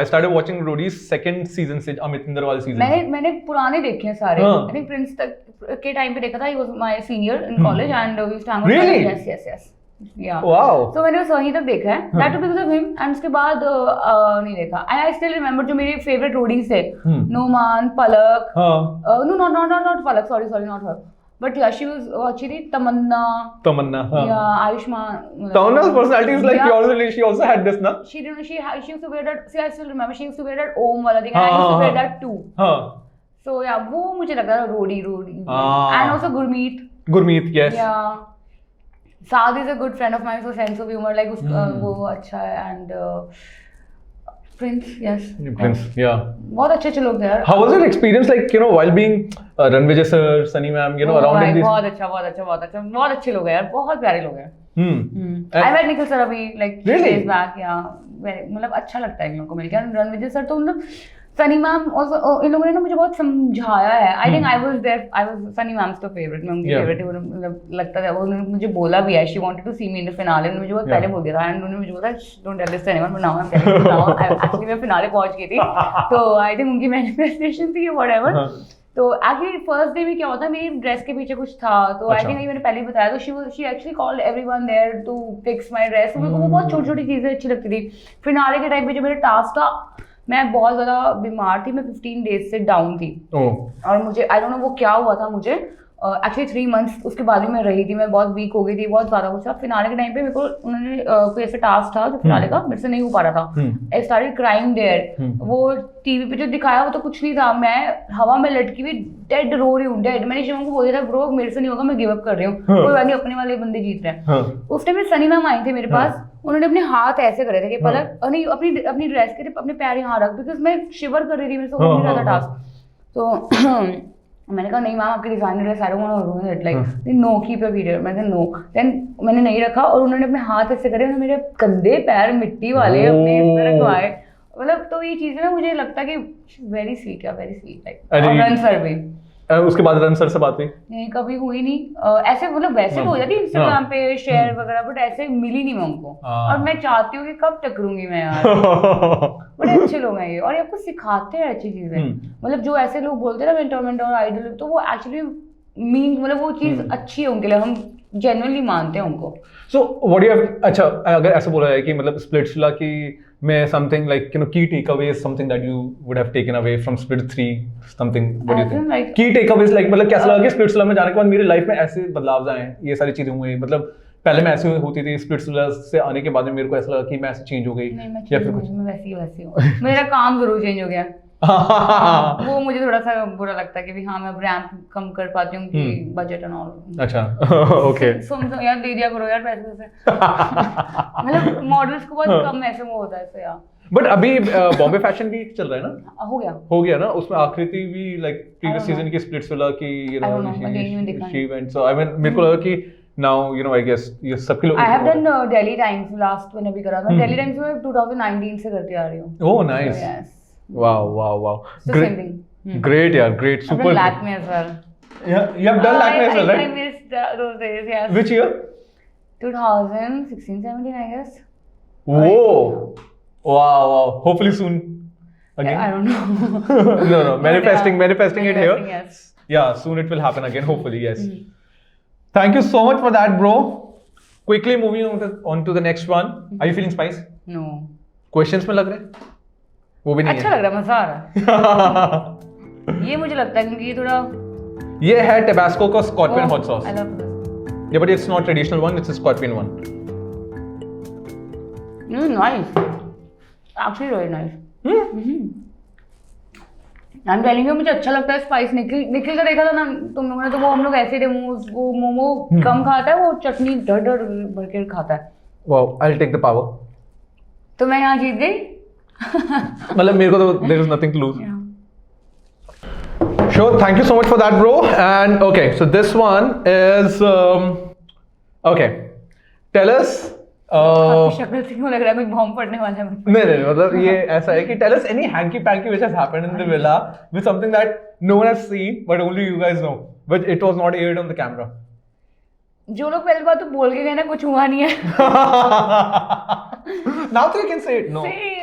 I started watching Roadies second season से अमित इंद्रवाल season. मैंने पुराने देखे हैं सारे. आई थिंक प्रिंस तक के टाइम पे देखा था. He was my senior in college and we used to hang out. Yes yeah. Wow. So मैंने वहीं तक देखा है. That because of him. And उसके बाद नहीं देखा. एंड आई स्टिल रिमेंबर जो मेरे फेवरेट रोडीज थे, Noman, Palak. No not Palak, sorry not her. But yeah, she was अच्छी थी. तमन्ना. Yeah, Ayushman. Tamanna's personality is like yours. She also had this, na? She used to wear that. See, I still remember. She used to wear that Om वाला thing. And I used to wear that too. So yeah, वो मुझे लगता था रोडी. And also Gurmeet. Yes. Yeah. Saad is a good friend of mine. So sense of humor, like वो अच्छा है. And Prince, yes. Prince, yeah. बहुत अच्छे लोग थे यार. How was your experience, like, you know, while being Ranvijay sir, Sunny ma'am, you know, around in this? बहुत अच्छा. बहुत अच्छे लोग हैं यार. बहुत प्यारे लोग हैं. I met Nikhil sir अभी, like 3 days back. Yeah. मतलब अच्छा लगता है इन लोगों को मिलकर. रणविजय सर तो मतलब सनी मैम और इन लोगों ने ना मुझे बहुत समझाया है. I think I was Sunny ma'am's तो फेवरेट. मैं उनकी फेवरेट थी. मतलब लगता था वो मुझे बोला भी है. She wanted to see me in the finale. उन्होंने मुझे बहुत पहले बोल दिया था. एंड उन्होंने मुझे बोला don't tell this to anyone, but now I am telling you. Now actually मैं फिनाले पहुंच गई थी. तो आई थिंक उनकी मैनिफेस्टेशन थी व्हाटएवर. तो एक्चुअली फर्स्ट डे में क्या होता है, मेरी ड्रेस के पीछे कुछ था. तो आई थिंक मैंने पहले ही बताया. तो she actually called everyone there to fix my dress. मेरे को वो बहुत छोटी चीजें अच्छी लगती थी. फिनाले के टाइम पे जो मेरा टास्क था, मैं बहुत ज़्यादा बीमार थी. मैं 15 डेज से डाउन थी. और मुझे आई डोंट नो वो क्या हुआ था मुझे. एक्चुअली 3 months उसके बाद भी मैं रही थी. मैं बहुत वीक हो गई थी. बहुत ज़्यादा कुछ था. फिनाले के टाइम पे मेरे को उन्होंने कोई ऐसा टास्क था जो फिनाले का मेरे से नहीं हो पा रहा था. I started crying there. वो टीवी पे जो दिखाया वो तो कुछ नहीं था. मैं हवा में लटकी हुई डेड रो रही हूँ. डेड. मैंने शिवम को बोल दिया था ब्रो मेरे से नहीं होगा, मैं गिव अप कर रही हूँ. कोई बात नहीं, अपने वाले बंदे जीत रहे हैं. उस टाइम में सनी मैम आई थे मेरे पास. उन्होंने अपने हाथ ऐसे करे थे कि पलक नहीं अपनी ड्रेस के अपने पैर यहाँ रख, बिकॉज मैं शिवर कर रही थी. मेरे से हो नहीं रहा था टास्क. तो मैंने कहा नहीं मैम आपकी designer dress I don't want to ruin it. Like no keep your period. मैंने नो. देन मैंने नहीं रखा और उन्होंने अपने हाथ ऐसे करे. मेरे कंधे पैर मिट्टी वाले अपने इसमें रखवाए. मतलब तो ये चीजें ना मुझे लगता है कि very sweet. Like run sir भी उसके बाद रण सर से बात हुई? नहीं, कभी हुई नहीं। ऐसे मतलब वैसे तो हो जाती है इंस्टाग्राम पे शेयर वगैरह, बट ऐसे मिली नहीं मैं उनको। और मैं चाहती हूँ कि कब टकरूंगी मैं यार। बड़े अच्छे लोग हैं ये, और ये आपको सिखाते हैं अच्छी चीजें। मतलब जो ऐसे लोग बोलते हैं ना मेंटोर आइडल, तो वो एक्चुअली मीन मतलब वो चीज अच्छी है उनके लिए, हम जेन्युइनली मानते हैं उनको। So what do you have? अच्छा, अगर ऐसा बोला जाए कि मतलब Splitsvilla की में something like key takeaways, something that you would have taken away from Split 3, something, what do you think? Like, key takeaways like मतलब कैसा लगा कि Splitsvilla में जाने के बाद मेरी लाइफ में ऐसे बदलाव आए हैं, ये सारी चीजें हुई, मतलब पहले मैं ऐसे होती थी, Splitsvilla से आने के बाद में मेरे को ऐसा लगा कि मैं ऐसे चेंज हो गई, या फिर कुछ मैं वैसी हूँ। मेरा काम जरूर चेंज हो गया। वो मुझे थोड़ा सा बुरा लगता है कि हाँ मैं रैंप कम कर पाती हूँ कि बजट एंड ऑल। अच्छा, ओके। यार दे दिया करो यार पैसे से। मतलब मॉडल्स को बहुत कम ऐसे वो होता है ऐसे यार। बट अभी बॉम्बे फैशन वीक चल रहा है ना? हो गया ना, उसमें आकृति भी लाइक प्रीवियस सीजन की Splitsvilla की she went, so I mean मेरे को लगा कि now you know I guess ये सबके लोग। I have done Delhi Times last मैंने भी करा। मैं Delhi Times में 2019 से करती आ रही हूँ। Oh nice. Wow. Great, yeah, great, super. I've done Lakme as well. Yeah, you have done Lakme as well, right? I missed those days, yes. Which year? 2016, 17, I guess. Whoa. Wow. Hopefully soon. Again? I don't know. No. Manifesting it here. Yes. Yeah, soon it will happen again. Hopefully, yes. Thank you so much for that, bro. Quickly moving on to the next one. Are you feeling spice? No. Questions में लग रहे हैं? वो भी नहीं अच्छा लग रहा है, मजा आ रहा है। ये मुझे लगता है क्योंकि ये थोड़ा ये है टेबास्को का scorpion hot sauce. I love this. Yeah, but it's not traditional one, it's a scorpion one. Nice. Actually really nice. I'm telling you, मुझे अच्छा लगता है स्पाइस। निखिल का देखा था ना तुम लोगों ने, तो वो हम लोग ऐसे डेमोस, वो मोमो कम खाता है, वो चटनी ढड़ भर के खाता है। Wow, I'll take the power. तो मैं यहाँ जीत गई। मतलब मेरे को तो there is nothing to lose. Sure, thank you so much for that, bro. And okay, so this one is okay. Tell us. शक्ल से क्यों लग रहा है कोई बॉम्ब पड़ने वाला है? नहीं, मतलब ये ऐसा है कि tell us any hanky panky which has happened in the villa with something that no one has seen but only you guys know, but it was not aired on the camera. जो लोग पहली बात तो बोल के गए ना, कुछ हुआ नहीं है। Now you can say it. No. See,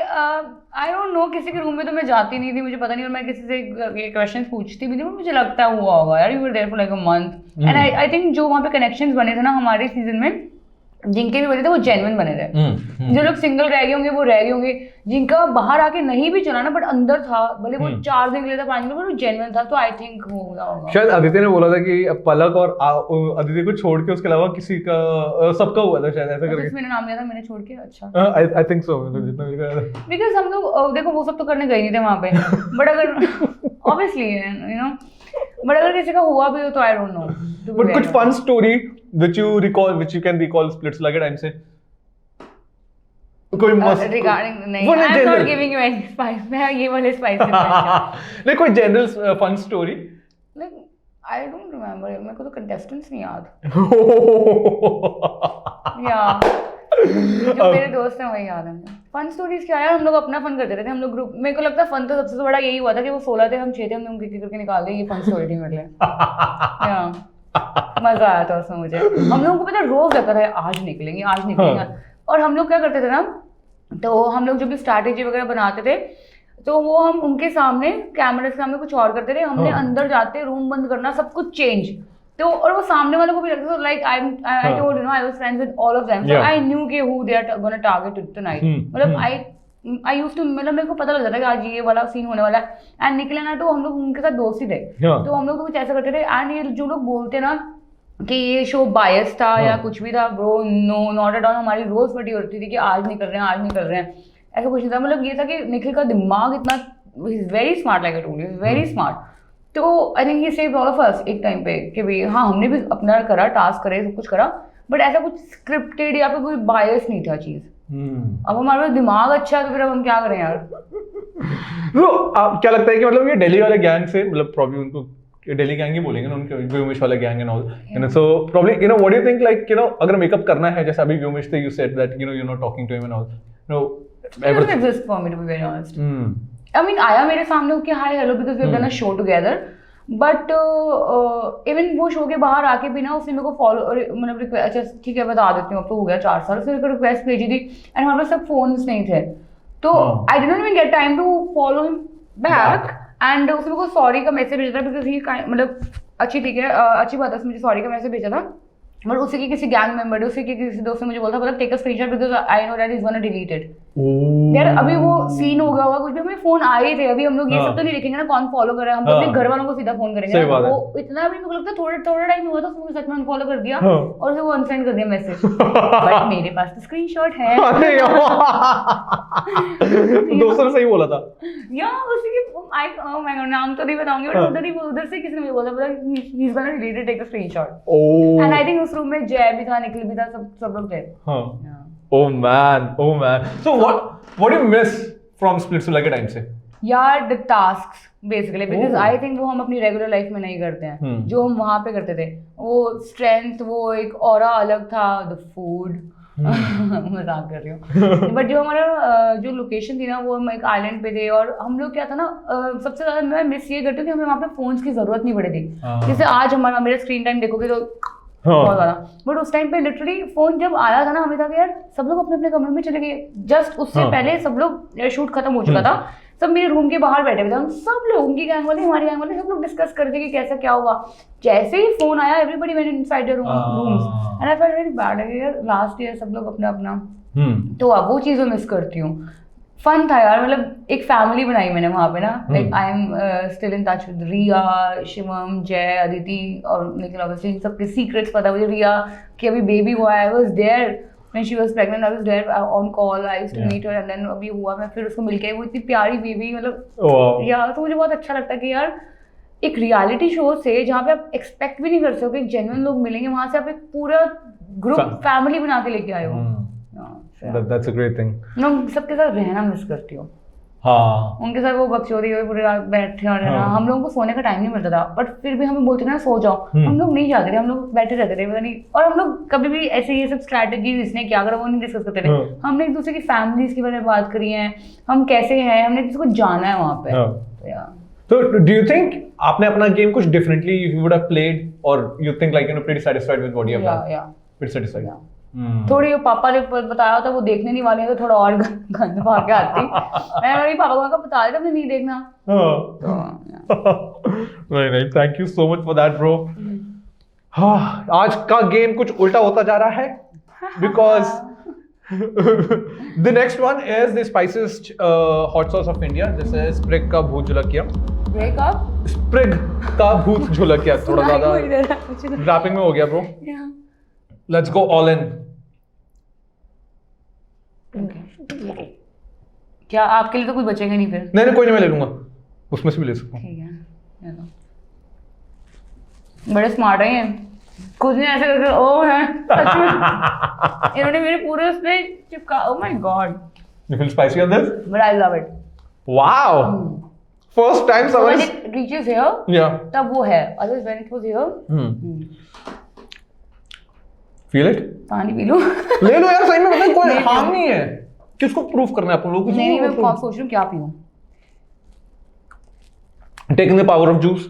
I don't know, किसी के रूम में तो मैं जाती नहीं थी, मुझे पता नहीं, और मैं किसी से ये क्वेश्चंस पूछती भी नहीं, पर मुझे लगता हुआ होगा यार। You were there for like a month and I think जो वहाँ पे कनेक्शंस बने थे ना हमारे सीजन में, जिनके भी बने थे वो जेन्युइन बने थे। जो लोग सिंगल रह गए होंगे वो रह गए होंगे, जिनका बाहर आके नहीं भी चला ना बट अंदर था, भले वो 4 दिन के लिए था, 5 दिन, वो जेन्युइन था। तो आई थिंक होगा। शायद अदिति ने बोला था कि पलक और अदिति को छोड़ के उसके अलावा किसी का सबका हुआ था शायद, ऐसा करके। मैंने नाम लिया था मैंने छोड़ के। अच्छा, आई थिंक सो, जितना मुझे याद है। बिकॉज़ हम लोग देखो वो सब तो करने गए नहीं थे वहाँ पे, बट अगर ऑब्वियसली यू नो, बट अगर किसी का हुआ भी हो तो आई डोंट नो। बट कुछ fun story which you can recall Splitsvilla के टाइम से कोई मस्त regarding नहीं, I'm not giving you any spice, मैं ये वाले spice नहीं, कोई general fun story. like I don't remember, मेरे को तो contestants नहीं याद। या जो मेरे दोस्त हैं वही याद है। फन स्टोरीज क्या यार, हम लोग अपना फन करते रहते, हम लोग ग्रुप, मेरे को लगता है फन तो सबसे बड़ा यही हुआ था कि वो 16 थे, हम 6 थे, हमने उनके करके निकाल दिए। ये फन स्टोरी थी मेरे लिए। मजा आया था उसमें मुझे। हम लोगों को पता रोज लगता था आज निकलेंगे। और हम लोग क्या करते थे ना, तो हम लोग जब भी स्ट्रैटेजी वगैरह बनाते थे तो वो हम उनके सामने कैमरे के सामने कुछ और करते थे, हमने अंदर जाते रूम बंद करना, सब कुछ चेंज। तो और वो सामने वालों को भी लगता था like I told you know I was friends with all of them, so I knew कि who they are gonna target tonight. मतलब आई यूज्ड टू, मतलब मेरे को पता लग जाता है कि आज ये वाला सीन होने वाला है। एंड निकले ना तो हम लोग उनके साथ दोस्त ही थे, तो हम लोग तो कुछ ऐसा करते थे। एंड ये जो लोग बोलते ना कि ये शो बायस था या कुछ भी था, bro no, not at all. हमारी रोज फटी होती थी कि आज नहीं कर रहे हैं, ऐसा कुछ नहीं था। मतलब ये था कि निखिल का दिमाग इतना, he is very smart, like I told you, very smart. तो I think he saved all of us एक टाइम पे कि भाई हाँ हमने भी अपना करा, टास्क करे, सब कुछ करा, बट ऐसा कुछ स्क्रिप्टेड या फिर कोई बायस नहीं था चीज। अब हमारे पास दिमाग अच्छा है तो फिर अब हम क्या करें यार। तो आप क्या लगता है कि मतलब ये दिल्ली वाले गैंग से, मतलब प्रॉब्लम उनको दिल्ली गैंग ही बोलेंगे ना, उनके व्योमिश वाला gang and all, you know, so probably you know what do you think, like you know अगर मेकअप करना है, जैसे अभी व्योमिश थे, you said that you know you not talking to him and all, no It doesn't exist for me to be very honest. I mean आया मेरे सामने okay hi hello because we have done a show together, but even वो show के बाहर आके भी ना उसने मेरे को फॉलो मतलब रिक्वेस्ट, अच्छा ठीक है बता देती हूँ, अब तो हो गया 4 साल, उसने मेरे को रिक्वेस्ट भेजी थी एंड हमारे पास सब फोन्स नहीं थे, तो I didn't even get time to follow him back and उसने मेरे को सॉरी का मैसेज भेजा था बिकॉज ही मतलब अच्छी ठीक है अच्छी बात है, उसने मुझे सॉरी का मैसेज भेजा था, बट उसी के किसी गैंग मेंबर ने, उसी के किसी दोस्त ने मुझे बोला था मतलब take a screenshot because I know that is gonna delete it. यार अभी वो सीन हो गया होगा कुछ भी, हमें फोन आए थे, अभी हम लोग ये सब तो नहीं देखेंगे ना कौन फॉलो कर रहा है, हम अपने घर वालों को सीधा फोन करेंगे ना, वो इतना भी मेरे को लगता है थोड़ा टाइम हुआ था उसने सच में अनफॉलो कर दिया और उसे वो अनसेंड कर दिया मैसेज, बट मेरे पास तो स्क्रीनशॉट है। दोस्तों ने सही बोला था या उसी की मैं नाम तो नहीं बताऊंगी बट उधर से किसी ने मुझे बोला he is gonna delete it, take a screenshot and I think उस रूम में जय भी था, निखिल भी था, सब लोग थे। Oh man. So what do you miss from Splitsvilla के टाइम से? यार the tasks basically, because I think वो हम अपनी रेगुलर लाइफ में नहीं करते हैं जो हम वहाँ पे करते थे, वो स्ट्रेंथ, वो एक ऑरा अलग था, द फूड मजाक कर रही हूँ, बट जो हमारा जो लोकेशन थी ना वो हम एक आइलैंड पे थे और हम लोग क्या था ना सबसे ज्यादा मैं मिस ये करती हूँ कि हमें वहाँ पे फोन्स की जरूरत नहीं पड़ी थी, जैसे आज हमारा मेरा स्क्रीन टाइम देखोगे तो बहुत ज्यादा, बट उस टाइम पे लिटरली फोन जब आया था ना हमें था कि यार सब लोग अपने अपने कमरे में चले गए, जस्ट उससे पहले सब लोग शूट खत्म हो चुका था, सब मेरे रूम के बाहर बैठे हुए थे, हम सब लोग उनकी गैंग वाले हमारी गैंग वाले सब लोग डिस्कस कर रहे थे कि कैसा क्या हुआ, जैसे ही फोन आया everybody went inside their rooms and I felt very bad यार, लास्ट ईयर सब लोग अपना अपना, तो अब वो चीज़ें मिस करती हूँ। फन था यार, मतलब एक फैमिली बनाई मैंने वहाँ पे ना, like I am still in touch with Riya, Shivam, Jay, Aditi और निखिल, ऑब्वियसली इन सबके सीक्रेट्स पता मुझे, रिया कि अभी बेबी हुआ है, I was there when she was pregnant, I was there on call, I used to meet her and then अभी हुआ, मैं फिर उसको मिल के आई, वो इतनी प्यारी बेबी, मतलब यार तो मुझे बहुत अच्छा लगता है कि यार एक रियलिटी शो से जहाँ पे आप एक्सपेक्ट भी नहीं कर सकते जेन्युइन लोग मिलेंगे, वहाँ से आप एक पूरा ग्रुप फैमिली बना के लेके आए हो। That's a great thing. मैं सबके साथ रहना मिस करती हूँ, हाँ उनके साथ वो बकचोदी हुई पूरी रात बैठे और रहना, हम लोगों को सोने का टाइम नहीं मिलता था, बट फिर भी हमें बोलते थे ना सो जाओ, हम लोग नहीं जाते थे, हम लोग बैठे रहते थे, पता नहीं, और हम लोग कभी भी ऐसे ये सब स्ट्रैटेजी इसने क्या करा वो नहीं डिस्कस करते थे, हमने एक दूसरे की फैमिलीज के बारे में बात करी है, हम कैसे हैं, हमने किसी को जाना है वहाँ पे। So do you think आपने अपना गेम कुछ differently you would have played or you think like pretty satisfied with what you have done? Yeah. Pretty satisfied. थोड़ी पापा ने बताया था वो देखने नहीं वाले, तो थोड़ा और गंद भाग के आती, मैं मेरे पापा को बता देता मैं नहीं देखना। नहीं, thank you so much for that bro. आज का गेम कुछ उल्टा होता जा रहा है because the next one is the spiciest hot sauce of India. This is Sprig का भूत झुलकिया। Break up? Sprig का भूत झुलकिया, थोड़ा ज़्यादा रैपिंग में हो गया bro. Let's go all in. क्या आपके लिए तो कुछ बचेगा नहीं फिर? नहीं कोई नहीं, मैं ले लूंगा, उसमें से भी ले सकता हूँ। ठीक है, बड़े स्मार्ट है ये, कुछ नहीं ऐसे करके ओ है सच में इन्होंने मेरे पूरे उसमें चिपका, oh my God. You feel spicy on this? But I love it. Wow. First time someone when it reaches here, yeah, तब वो है, otherwise when it was here, Feel it? पानी पी लूं? ले लो यार, सही में मतलब कोई हार्म नहीं है, किसको प्रूफ करना है अपन लोग? नहीं मैं कौन सोच रही हूँ क्या पीऊं? Taking the power of juice.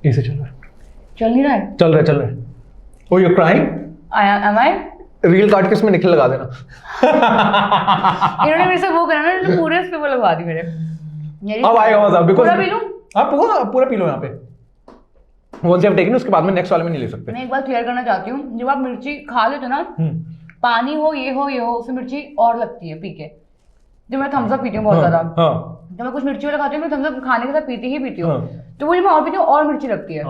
ऐसे चल रहा है? चल नहीं रहा है? चल रहा है। Oh, you're crying? Am I? Reel काट के इसमें निखिल लगा देना। इन्होंने मेरे से वो करा ना, तो पूरे इस पे वो लगवा दी मेरे। अब आएगा मजा, बिकॉज़ पूरा पी लूं? हाँ पूरा पी लो यहाँ पे। Once you have taken, उसके बाद में नेक्स्ट वाले में नहीं ले सकते। मैं एक बात क्लियर करना चाहती हूँ, जब आप मिर्ची खा लेते हो ना, पानी हो ये हो उसमें मिर्ची और लगती है पी के। जब मैं थम्स अप पीती हूँ बहुत ज्यादा, जब मैं कुछ मिर्ची वाला खाती हूँ, मैं थम्स अप खाने के साथ पीती हूँ, तो वो जब मैं और पीती हूँ और मिर्ची लगती है। So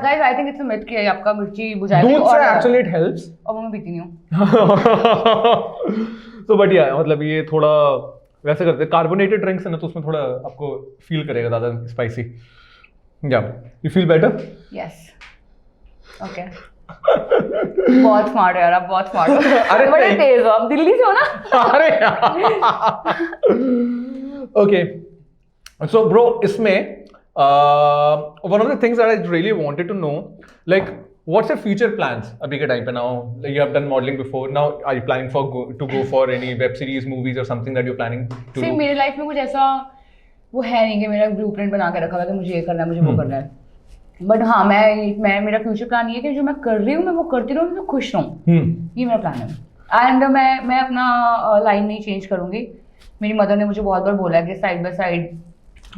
guys, I think it's a myth कि आपका मिर्ची बुझाएगा दूध से actually it helps, और वो मैं पीती नहीं हूँ। तो बढ़िया है, मतलब ये थोड़ा वैसे करते हैं, कार्बोनेटेड ड्रिंक्स है ना, तो उसमें थोड़ा आपको फील करेगा ज़्यादा स्पाइसी। या you feel better? Yes, okay. बहुत स्मार्ट है यार, आप बहुत स्मार्ट हो। अरे बड़े तेज हो आप, दिल्ली से हो ना? अरे ओके, सो ब्रो इसमें one of the things that I really wanted to know, like what's your future plans अभी के time पे now? Like you have done modeling before. Now are you planning to go for any web series, movies, or something that you're planning to See, do? मेरे life में कुछ ऐसा वो है नहीं कि मेरा ब्लूप्रिंट बना के रखा हुआ है कि मुझे ये करना है, मुझे वो करना है। बट हाँ, मैं मेरा फ्यूचर प्लान ये है कि जो मैं कर रही हूँ मैं वो करती रहूँ, मैं खुश रहूँ। ये मेरा प्लान है। एंड मैं अपना लाइन नहीं चेंज करूँगी। मेरी मदर ने मुझे बहुत बार बोला है कि साइड बाय साइड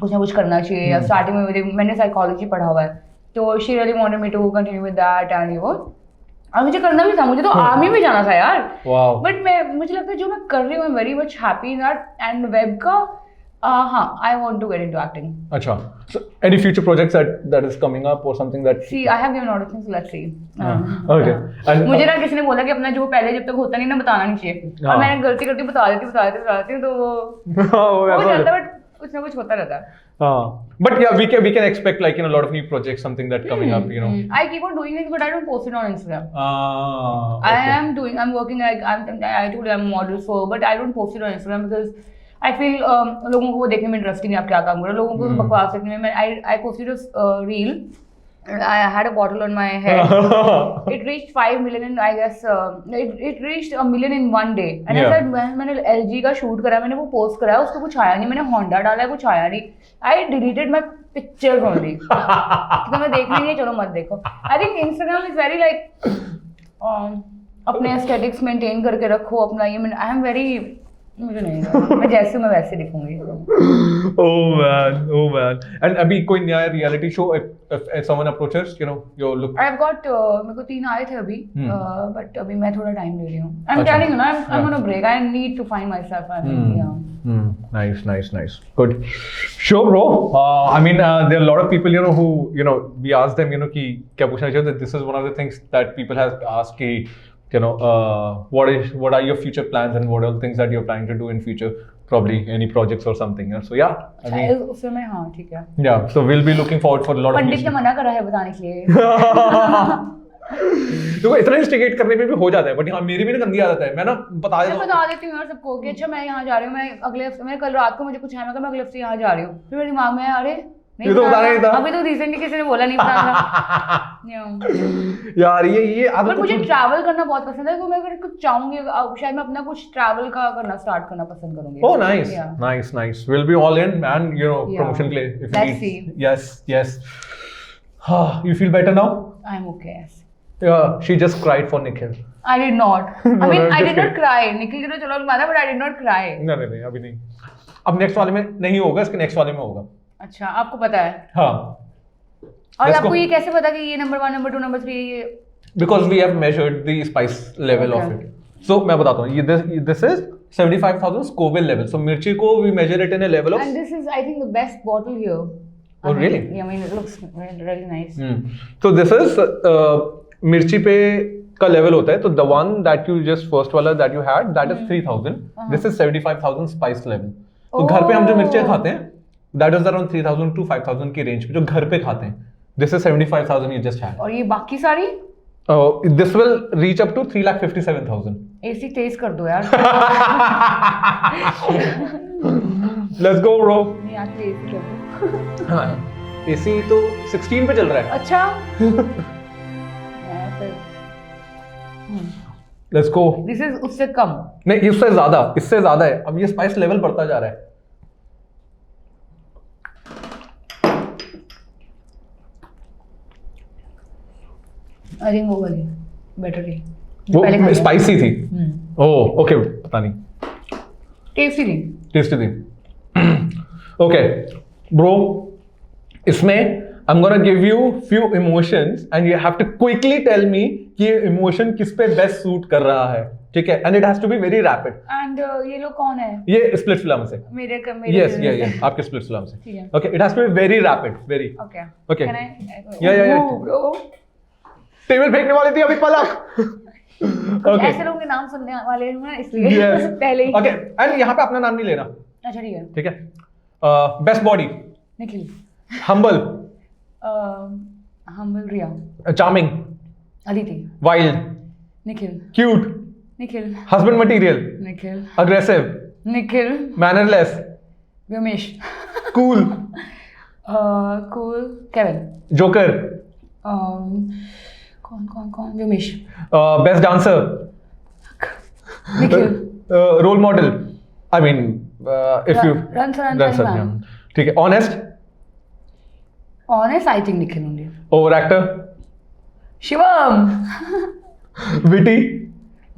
कुछ ना कुछ करना चाहिए। या स्टार्टिंग में मैंने साइकोलॉजी पढ़ा हुआ है, तो she really wanted me to continue with that and you और मुझे करना भी था, मुझे तो आर्मी में जाना था यार। बट मुझे लगता है जो मैं कर रही हूँ, I am very much happy in that. And web का हाँ, I want to get into acting. अच्छा, so any future projects that is coming up or something that See, I have given out of things, let's see. Okay. And मुझे ना किसी ने बोला कि अपना जो पहले जब तक होता नहीं ना बताना नहीं चाहिए, और मैंने गलती करती बता देती हूँ, तो वो हो जाता है, बट कुछ ना कुछ होता रहता है। But yeah, we can expect like a lot of new projects, something that coming up, you know. I keep on doing things, but I don't post it on Instagram. Okay. I'm working like I told you I'm a model, so but I don't post it on Instagram because I feel लोगों को वो देखने में interesting है आप क्या काम कर रहे हो, लोगों को बकवास देखने में। I posted a reel. I had a bottle on my head. It reached 5 million in, I guess, it reached 1 million in one day. And I said, मैंने LG का शूट करा, मैंने वो पोस्ट करा, उसको कुछ आया नहीं, मैंने Honda डाला है, कुछ आया नहीं। I deleted my pictures only. तो मैं देखना नहीं है, चलो मत देखो। I think Instagram is very like अपने aesthetics maintain करके रखो अपना ये। I am very, मुझे नहीं, मैं जैसे मैं वैसे दिखूंगी। Oh man. And अभी कोई नया reality show if someone approaches, you know, you look. I've got मेरे को 3 आए थे अभी, but अभी मैं थोड़ा टाइम ले रही हूँ। I'm telling you, I'm on a break. I need to find myself. Nice. Good. Sure, bro. I mean, there are a lot of people, you know, who, you know, we ask them, you know, कि क्या पूछना चाहिए? That this is one of the things that people have asked कि, you know, what are your future plans and what are the things that you're planning to do in future? Probably any projects or something. So yeah, I mean, उसमें मैं हाँ ठीक है। Yeah, so we'll be looking forward for a lot of. पंडित ने मना करा है बताने के लिए। देखो इतना इंस्टिगेट करने में भी हो जाता है, बट हाँ मेरी भी ना गंदी आदत है, मैं ना बता देती हूँ यार सबको कि अच्छा मैं यहाँ जा रही हूँ, मैं अगले हफ्ते, मैं कल रात को मुझे कुछ है, मैं अगले हफ्ते यहाँ जा रही हूँ, फिर मेरे दिमाग में अरे नहीं तो बताना नहीं था, अभी तो रिसेंटली किसी ने बोला नहीं बताना। यार ये आदत। मुझे ट्रैवल करना बहुत पसंद है, तो मैं अगर कुछ चाहूंगी शायद मैं अपना कुछ ट्रैवल का करना स्टार्ट करना पसंद करूंगी। Oh nice. We'll be all in, man. You know, promotion के लिए. Let's see. Yes. You feel better now? I'm okay. Yeah, she just cried for Nikhil. I did not. I mean, I did not cry. Nikhil की तो चलो माना, but I did not cry. नहीं अभी नहीं। अब नेक्स्ट वाले में नहीं होगा, इसके नेक्स्ट वाले में होगा। अच्छा, आपको पता है? हाँ। और आपको ये कैसे पता कि ये नंबर 1, नंबर 2, नंबर 3 ये? Because we have measured the spice level of it. So मैं बताता हूँ, ये this is 75,000 Scoville level. So मिर्ची को we measure it in a level of. And this is, I think, the best bottle here. Oh really? Yeah, I mean it looks really nice. So this is मिर्ची पे का level होता है, तो the one that you just first वाला that you had that is 3,000. This is 75,000 spice level. तो घर पे हम जो मिर्ची खाते हैं that is around 3,000 to 5,000 की रेंज पे जो घर पे खाते हैं. This is 75,000 you just had. और ये बाकी सारी? This will reach up to 3,57,000. AC तेज कर दो यार। Let's go bro. नहीं आके AC कर दो। हाँ, AC तो 16 पे चल रहा है। अच्छा। Let's go. This is उससे कम। नहीं इससे ज्यादा है। अब ये स्पाइस लेवल बढ़ता जा रहा है। I think वो वाली better थी। वो स्पाइसी थी। ओह ओके, पता नहीं। टेस्टी थी। ओके ब्रो, इसमें I'm gonna give you few emotions and you have to quickly tell me कि ये emotion किस पे best suit कर रहा है, ठीक है? And it has to be very rapid. And ये लोग कौन है? ये स्प्लिट फिल्म से। मेरे Yes, आपके स्प्लिट फिल्म से। ठीक है। Okay, it has to be very rapid, very. Okay. Okay. Can I? Yeah. Bro. Table फेंकने वाली थी अभी पलक। Okay. ऐसे लोगों के नाम सुनने वाले हैं ना, इसलिए पहले ही। Okay, and यहाँ पे अपना नाम नहीं लेना। अच्छा ठीक है। ठीक है। Best body. Nikhil. Humble. Humble Riya. Charming. Aditi. Wild. Nikhil. Cute. Nikhil. Husband material. Nikhil. Aggressive. Nikhil. Mannerless. Vyomesh. Cool. Cool। Kevin. Joker. कौन Vyomesh, best dancer, Nikhil, role model, I mean if you run sir, ठीक है, honest, honest I think Nikhil only, over actor, Shivam, witty,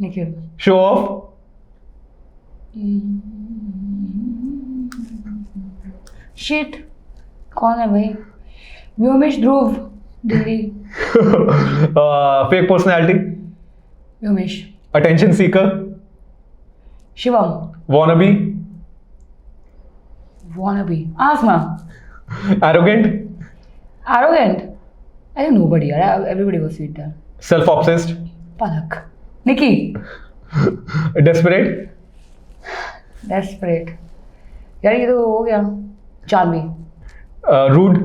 Nikhil, show off, shit कौन है भाई, Vyomesh, Dhruv, Delhi, fake personality, Vyomesh, attention seeker, Shivam, wannabe, wannabe, Aasma, arrogant, arrogant, I think nobody, everybody was sweet there, self-obsessed, Palak, Nikki, desperate, desperate, यार ये तो हो गया, Janvi, rude,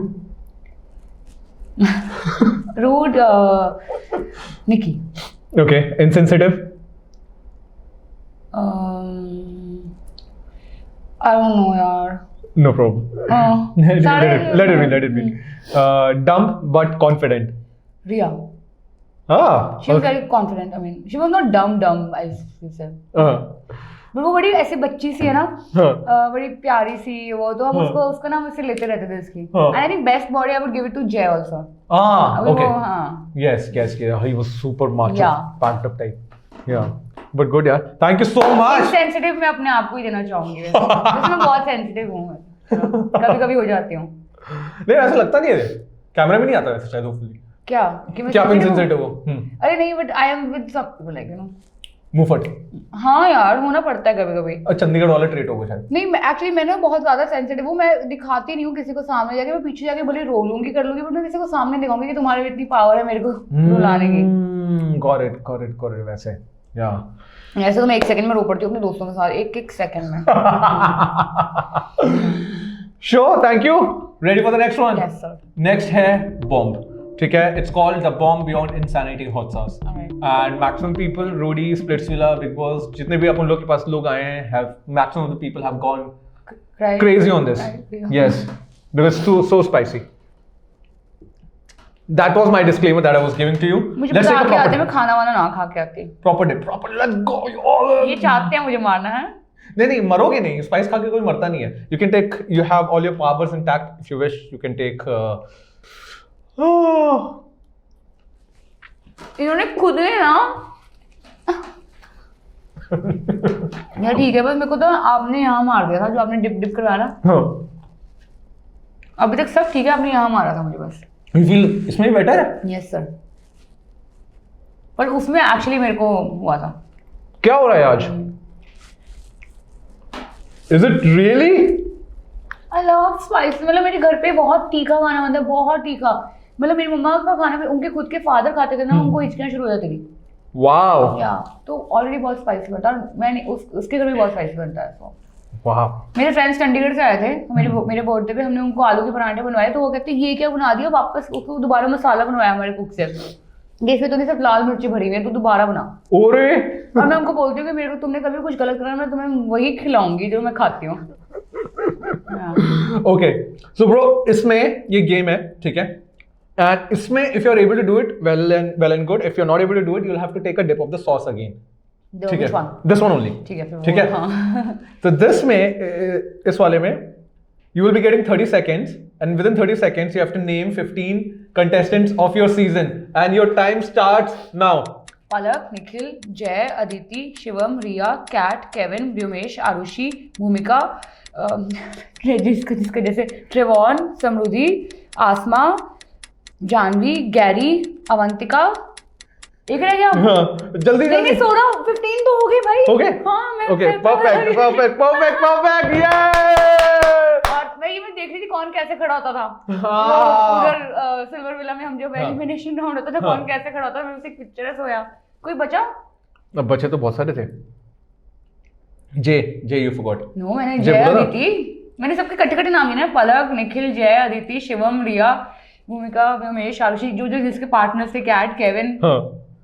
rude, Nikki, okay, insensitive, I don't know यार, no problem. Let it be. Dumb but confident. Riya, she was very confident. I mean, she was not dumb, I should say. But वो बड़ी ऐसी बच्ची सी है ना, बड़ी प्यारी सी वो, तो हम उसका नाम उससे लेते रहते थे इसकी. And I think best body I would give it to Jay also. Okay. हाँ. Yes. He was super macho, Yeah. packed up type. Yeah. But good यार. Thank you so much. Sensitive मैं अपने आप को ही देना चाहूँगी. वैसे मैं बहुत sensitive हूँ. कभी हो जाती हूँ. नहीं ऐसा लगता नहीं है. कैमरा में नहीं आता वैसे शायद hopefully. क्या? कि मैं क्या sensitive हूँ? insensitive हो? अरे नहीं, but I am with some people like you know. मुंह फट. हाँ यार, होना पड़ता है कभी. चंडीगढ़ वाला ट्रेट होगा शायद. नहीं, एक्चुअली मैं ना बहुत ज्यादा सेंसिटिव हूँ. मैं दिखाती नहीं हूँ किसी को सामने जाके. मैं पीछे जाके भले रो लूंगी, कर लूंगी, बट मैं किसी को सामने दिखाऊंगी कि तुम्हारे में इतनी पावर है मेरे को रुलाने की. Got it वैसे. Yeah. ऐसे तो मैं 1 सेकंड में रो पड़ती हूँ अपने दोस्तों के साथ, एक सेकंड में. Sure, thank you. Ready for the next one? Yes, sir. Next है bomb. ठीक है, it's called the bomb beyond insanity hot sauce. Alright. And maximum people, Rodi, Splitsvilla, Big Boss, जितने भी अपन लोग के पास लोग आए हैं, have maximum of the people have gone Right. crazy on this. Right. Yes, because it's so spicy. That was my disclaimer that I was giving to you. मुझे Let's बता take a के आते, proper मैं खाना वाना ना खा के आती. proper dip. Let's go. ये चाहते हैं मुझे मारना है. नहीं मरोगे नहीं. स्पाइस खा के कोई मरता नहीं है. You have all your powers intact. If you wish, you can take. इन्होंने खुद ही ना यार ठीक है, बस मेरे को तो आपने यहाँ मार दिया था जो आपने डिप करवाया ना. अभी तक सब ठीक है, आपने यहाँ मारा था मुझे बस. You feel इसमें बेटर है? Yes sir. पर उसमें एक्चुअली मेरे को हुआ था. क्या हो रहा है आज? Is it really? I love spice. मतलब मेरे घर पे बहुत तीखा खाना बनता है, बहुत तीखा. मतलब मेरी मम्मा का खाना भी उनके खुद के फादर खाते थे ना, उनको हिचकियाँ शुरू हो जाती थी. Wow. या तो ऑलरेडी बहुत स्पाइसी बनता है. मैंने उसके घर में बहुत स्पाइसी बनता है. तो Wow. मेरे फ्रेंड्स चंडीगढ़ से आए थे, तो मेरे बर्थडे पे हमने उनको आलू के पराठे बनवाए, तो वो कहते ये क्या बना दिया, वापस उसको दोबारा मसाला बनवाया हमारे कुक से. ये इसमें तो नहीं, सिर्फ लाल मिर्ची भरी हुई है, तो दोबारा बना. ओरे. और मैं उनको बोलती हूँ कि मेरे को तुमने कभी कुछ गलत करा, मैं तुम्हें वही खिलाऊंगी जो मैं खाती हूँ. Okay. So bro, इसमें ये गेम है, ठीक है? And इसमें if you are able to do it well and good, if you are not able to do it, you'll have to take a dip of the sauce again. ठीक है? This one only. ठीक है. ठीक है? तो this में इस वाले में you will be getting 30 seconds, and within 30 seconds you have to name 15 contestants of your season, and your time starts now. पलक, निखिल, जय, अदिति, शिवम, रिया, कैट, केविन, व्योमेश, आरुषि, भूमिका, जिसका जैसे ट्रेवॉन, समृद्धि, आसमा, जानवी, गैरी, अवंतिका. एक रह गया. जल्दी नहीं 15 तो हो गए भाई. हो गए? हाँ मैं. Okay, perfect. Yeah. और मैं देख रही थी कौन कैसे खड़ा होता था. हाँ. उधर सिल्वर विला में हम जब एलिमिनेशन राउंड होता था, कौन कैसे खड़ा होता था, मैं उससे एक पिक्चर है सोया. कोई बचा? अब बचे तो बहुत सारे थे. जे यू फॉरगॉट. नो, मैंने जय, अदिति, मैंने सबके कटे नाम है ना. पलक, निखिल, जय, अदिति, शिवम, रिया, भूमिका, व्योमेश, आरुषि, जो जिसके पार्टनर्स थे, Kat, Kevin,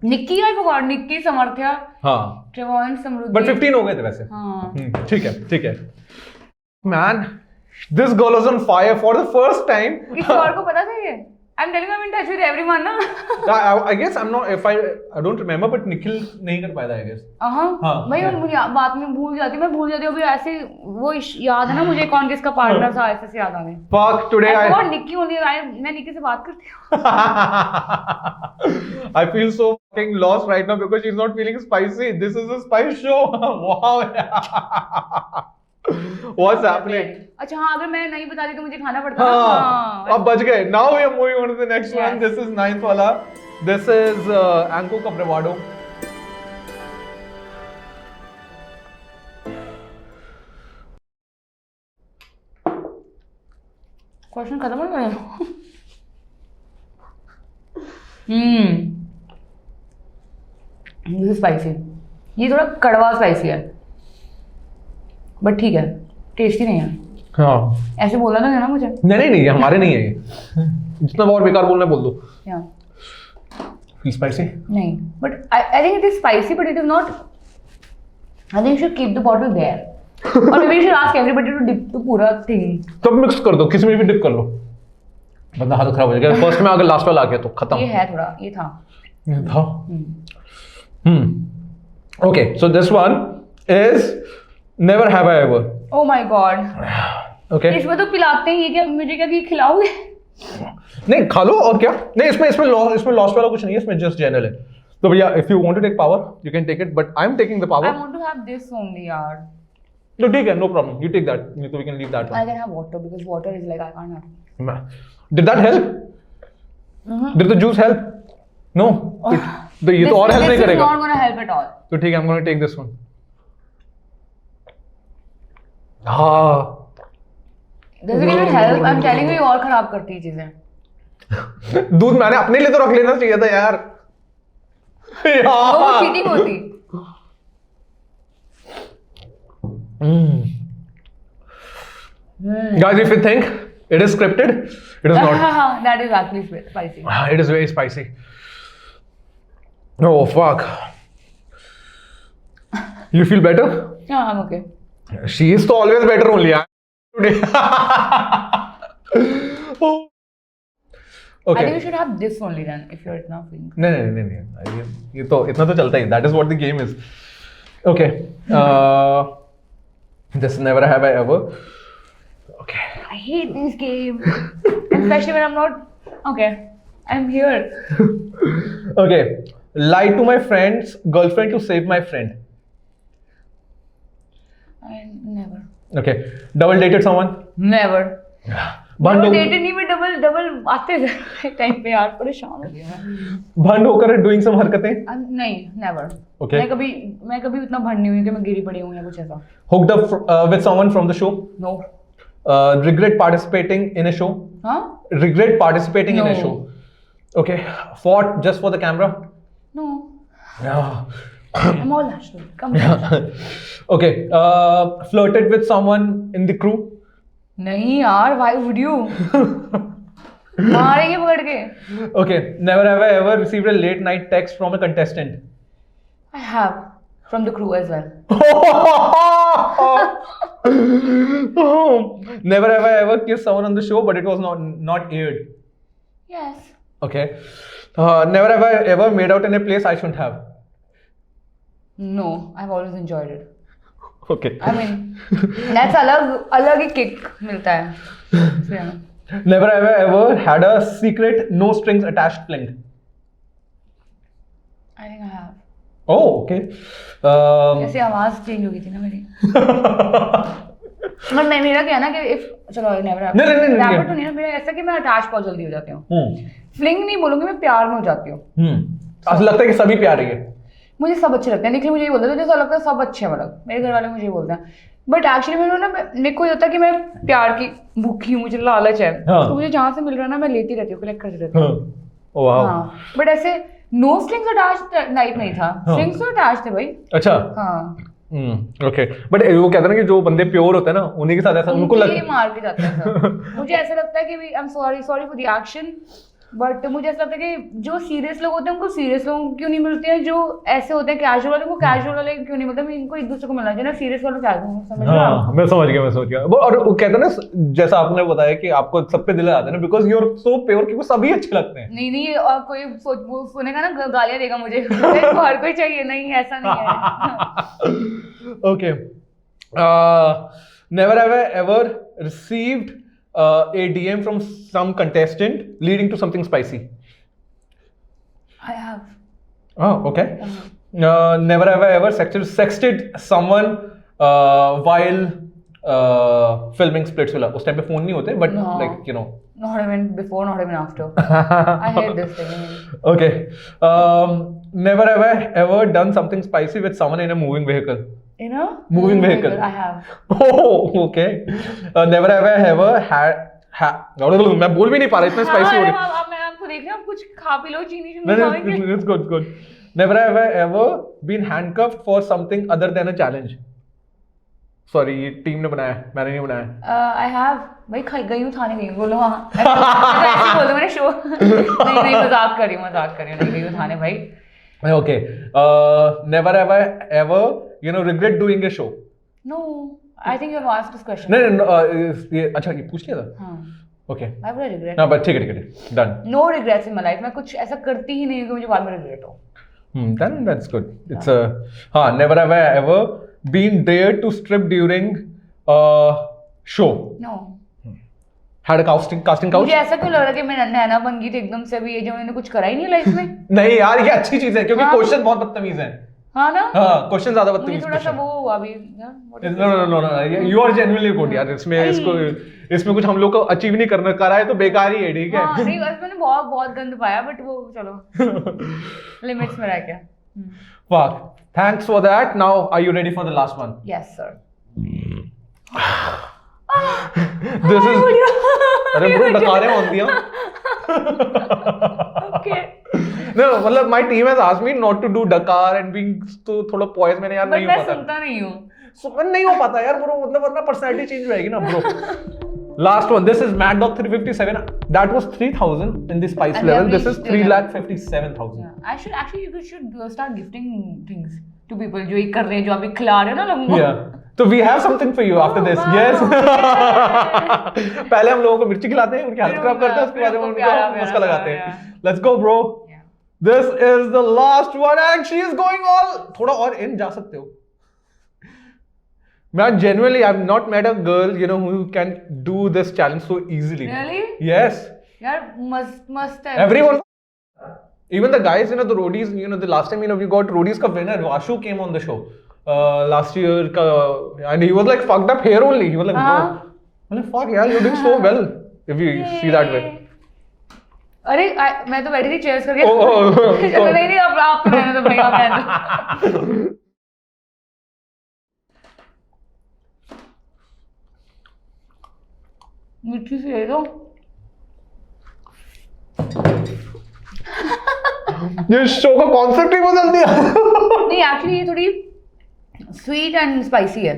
Nikki, I forgot, Nikki, Samarthya, हाँ, ट्रेवॉन, समृद्धि. बट 15 हो गए थे वैसे. हाँ. ठीक है. Man, this girl was on fire for the first time. किसी और को पता था ये? I'm telling you, I'm in touch with everyone ना. I guess I'm not. If I don't remember, but Nikhil नहीं कर पाया था I guess. हाँ भाई मुझे बात में भूल जाती हूँ, मैं भूल जाती हूँ अभी ऐसे वो याद है ना मुझे कौन किसका पार्टनर था ऐसे से याद आ गए. Fuck today I. और निक्की only मैं निक्की से बात करती हूँ. I feel so fucking lost right now because she's not feeling spicy. This is a spice show. Wow. What's happening? अच्छा हाँ अगर मैं नहीं बताती तो मुझे खाना पड़ता ना. हाँ अब बच गए. Now we are moving on to the next one. This is 9th वाला. This is Anko का bravado. क्वेश्चन खत्म हो गया. This is spicy. ये थोड़ा कड़वा स्पाइसी है बट ठीक है, टेस्टी नहीं है. हाँ ऐसे बोला था ना मुझे. नहीं हमारे नहीं है ये. जितना और बेकार बोलना है बोल दो. Yeah. Feel spicy? नहीं, but I think it is spicy, but it is not. I think you should keep the bottle there. Or maybe you should ask everybody to dip the पूरा thing. तब mix कर दो, किसी में भी dip कर लो. बंदा हाथ खराब हो जाएगा. फर्स्ट में अगर लास्ट वाला आ गया तो खत्म. ये है थोड़ा, ये था. Okay, so this one is never have I ever. Oh my god. Okay. इसमें तो पिलाते हैं. ये क्या मुझे क्या कि खिलाओगे? नहीं खा लो और क्या. नहीं इसमें लॉस्ट वाला कुछ नहीं है. इसमें जस्ट जनरल है. तो भैया if you want to take power you can take it, but I'm taking the power. I want to have this only यार. No, ठीक है, no problem. You take that. So we can leave that I one. can have water because water is like I can't have. Did that help? Did the juice help? No. तो ये तो और help नहीं This is करेगा. not gonna help at all. तो ठीक है, I'm going to take this one. हाँ. Does it even help? I'm telling you, ये और खराब करती है चीजें. दूध मैंने अपने लिए तो रख लेना चाहिए था यार. वो चीटिंग होती. Guys, if you think it is scripted, it is not. That is actually spicy. It is very spicy. Oh fuck. You feel better? Yeah, I'm okay. She is तो always better only. Today. Oh. I Okay. think you should have this only then if you're not feeling. नहीं ये तो इतना तो चलता ही. That is what the game is. Okay. This never have I ever. Okay. I hate this game, especially when I'm not. Okay, I'm here. Okay. Lie to my friend's girlfriend to save my friend. I never. Okay. Double dated someone. Never. भंड Never dated नहीं, मैं double आते थे time पे यार, परेशान हो गया मैं. भंड होकर डूइंग सम हरकतें. नहीं, never. Okay. मैं कभी उतना भंड नहीं हुई कि मैं गिरी पड़ी हूँ या कुछ ऐसा. Hooked up with someone from the show. No. Regret participating in a show. हाँ? Regret participating in a No. show. Okay. Fought just for the camera. No. Yeah. I'm all natural. Come on. Okay. Flirted with someone in the crew. नहीं यार, why would you? मारेंगे पकड़ के. Okay. Never have I ever received a late night text from a contestant. I have from the crew as well. Never have I ever kissed someone on the show, but it was not aired. Yes. Okay. Never have I ever made out in a place I shouldn't have. No, I've always enjoyed it. Okay. I mean, that's अलग ही kick मिलता है. So, yeah. Never have I ever had a secret no strings attached fling. I think I have. Oh, okay. ऐसे आवाज change हो गई थी ना मेरी. पर मैं मेरा क्या है ना कि if चलो never have. नहीं. Rapper तो नहीं ना, मेरा ऐसा कि मैं attach बहुत जल्दी हो जाती हूँ. Fling नहीं बोलूँगी, मैं प्यार में हो जाती हूँ. ऐसा लगता है कि सभी प्यारे हैं. मुझे सब अच्छे लगते हैं. निखिल मुझे ये बोलते हैं मुझे ऐसा लगता है सब अच्छे हैं, मतलब मेरे घर वाले मुझे ये बोलते हैं. बट एक्चुअली मेरे को ये होता है कि मैं प्यार की भूखी हूँ, मुझे लालच है. हाँ. तो मुझे जहाँ से मिल रहा है ना मैं लेती रहती हूँ, कलेक्ट करती रहती हूँ. वाह. हाँ. बट ऐसे नो स्ट्रिंग्स अटैच्ड टाइप नहीं था. स्ट्रिंग्स तो अटैच्ड थे भाई. अच्छा. हाँ. ओके. बट वो कहते हैं ना कि जो बंदे प्योर होते हैं ना उन्हीं के साथ ऐसा उनको ये मार के जाता है. मुझे ऐसा लगता है कि I am sorry for the action, but मुझे ऐसा लगता है कि जो सीरियस लोग होते हैं उनको सीरियस लोग क्यों नहीं मिलते हैं, जो ऐसे होते हैं कैजुअल वाले, उनको कैजुअल वाले क्यों नहीं मिलते, इनको एक दूसरे को मिलना चाहिए ना, सीरियस वालों कैजुअल, समझ रहे हो आप? हाँ, मैं समझ गया वो, और वो कहते हैं ना, जैसा आपने बताया कि आपको सब पे दिल आते हैं ना, because you are so pure कि वो सभी अच्छे लगते हैं। नहीं और कोई वो सुनेगा ना गालियां देगा मुझे, इसको हर कोई चाहिए, नहीं ऐसा नहीं है। Okay. Never have I ever received a DM from some contestant leading to something spicy. I have. Oh, okay. Never have I ever sexted someone while filming Splitsvilla. उस टाइम पे फोन नहीं होते, but No. like you know. Not even before, not even after. I hate this thing. Okay. Never have I ever done something spicy with someone in a moving vehicle. You know? Moving vehicle. I have. Oh, okay. Never have I ever मैं बोल भी नहीं पा रहा, इतना spicy हो रही है। अब मैं आपको देख रही हूँ, आप कुछ खा पी लो, चीनी No, no, it's good. Never have I ever been handcuffed for something other than a challenge. Sorry, ये टीम ने बनाया है, मैंने नहीं बनाया। I have. भाई गई हूँ, थाने गई हूँ, बोलो हाँ। ऐसे बोल दो मैंने शो। नहीं मजाक कर रही हूँ, नहीं गई हूँ थाने भाई। Okay. Never have I ever, regret doing a show. No, I think you have asked this question. No, ये अच्छा ये पूछ लिया था? हाँ. Okay. I would regret. हाँ, but ठीक है, done. No regrets in my life. मैं कुछ ऐसा करती ही नहीं हूँ कि मुझे बाद में regret हो. Then that's good. It's never have I ever been dared to strip during show. No. Had a casting couch? मुझे ऐसा क्यों लग रहा है कि मैं नैना बन गई थी एकदम से अभी, ये जो मैंने कुछ करा ही नहीं लाइफ में? नहीं यार, ये अच्छी चीज है क्योंकि हाँ. क्वेश्चन बहुत बदतमीज हैं। हाँ ना? हाँ, क्वेश्चन ज्यादा मुझे बदतमीज थोड़ा सा question। वो हुआ अभी। No. You are genuinely good यार। इसमें कुछ हम लोग को अचीव नहीं करा है तो बेकार ही है, ठीक है? हाँ, नहीं मैंने बहुत गंद पाया, बट वो चलो लिमिट्स में रह गया। Fuck. Thanks for that. Now, are you ready for the last one? Yes sir. This is अरे ब्रो डकारे मान दिया। Okay. No, मतलब my team has asked me not to do Dakar and being तो थोड़ा poise मैंने यार But नहीं मैं हो पाता। सुनता नहीं हूँ। सुन नहीं हो पाता यार ब्रो, मतलब वरना पर्सनालिटी चेंज हो जाएगी ना bro. Last one. This is Mad Dog 357. That was 3,000 in the spice And level. we This is still have- 3,57,000. Yeah. You should start gifting things to people जो ये कर रहे हैं, जो अभी खिला रहे हो ना लोगों को। Yeah. So we have something for you after this. wow. Yes. पहले हम लोगों को मिर्ची खिलाते हैं, उनकी हालत खराब करते हैं, उसके बाद हम उनको मस्का लगाते हैं। Let's go, bro. Yeah. This is the last one, and she is going all. थोड़ा और in जा सकते हो। Man, genuinely, I've not met a girl, who can do this challenge so easily. Really? Yes. यार must है। Everyone. Even the guys, the roadies, the last time, we got roadies ka winner, Vashu came on the show. Last year, and he was like fucked up hair only. He was like, bro, I'm like, fuck, yeah, you're doing so well if you see that way. अरे मैं तो बैठी थी chairs करके। Oh, चलो नहीं आप रहने दो भाई, आप रहने दो। मिठी सी है तो। ये शो का कॉन्सेप्ट ही बदल दिया। नहीं एक्चुअली ये थोड़ी स्वीट एंड स्पाइसी है,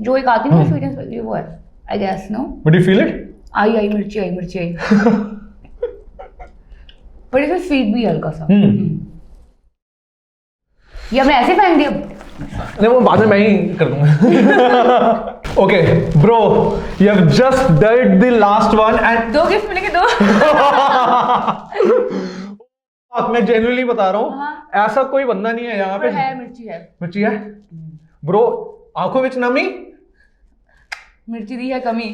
जो एक आती है ना स्वीट एंड स्पाइसी, वो है I guess. No But you feel it? I मिर्ची पर इसमें स्वीट भी है हल्का सा। ये हमने ऐसे फेंक दिया। नहीं, वो बाद में मैं ही कर दूंगा। Okay, bro, you have just did the last one and दो गिफ्ट मिलेंगे, दो। मैं जेन्युइनली बता रहा हूँ, हाँ। ऐसा कोई बंदा नहीं है यहाँ पे। है मिर्ची है। मिर्ची है ब्रो, आंखों में नमी, मिर्ची दी है कमी।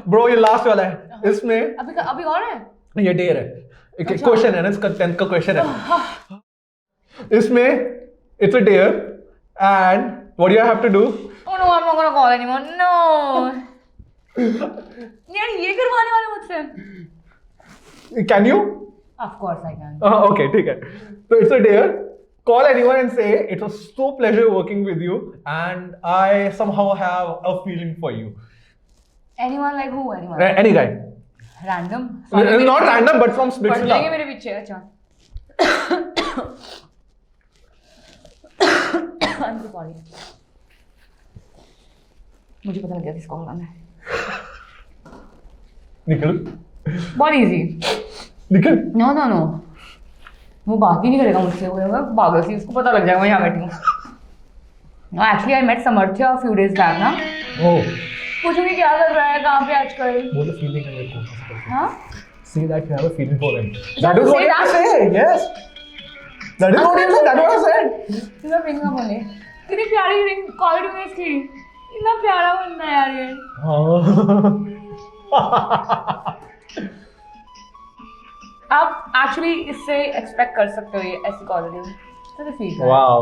ब्रो ये लास्ट वाला है, इसमें अभी और है, ये डेयर है, एक क्वेश्चन है ना, इसका 10th का क्वेश्चन है। इसमें it's a dare and what you have to do. Oh no, I'm not gonna call anymore. No. यार ये करवाने वाले मुझसे। Can you? Of course I can. Okay ठीक है, तो it's a dare, call anyone and say it was so pleasure working with you and I somehow have a feeling for you. Anyone like who? Anyone? Any guy. Random? Not random but from पढ़ जाएंगे Splitsvilla. मेरे पीछे। अच्छा। I'm so sorry. मुझे पता लग गया किसको बुलाना है। निकल बहुत इजी। निकल। नो नो नो, वो बात ही नहीं करेगा मुझसे, वो मैं पागल सी, उसको पता लग जाएगा मैं यहाँ बैठी हूँ। No, actually I met Samarthya a few days back ना। Oh. पूछूंगी क्या कर रहा है, कहाँ पे आजकल। बोलो feeling है मेरे को। हाँ? See that you have a feeling for him. That That is you what say you have to that? say. Yes. That is what you said. That's what I said. इतना रिंग ना बोले। कितनी प्यारी ring collar में इसकी। इतना प्यारा बंदा है यार ये। आप एक्चुअली इससे एक्सपेक्ट कर सकते हो ये ऐसी क्वालिटी। तो feel Wow.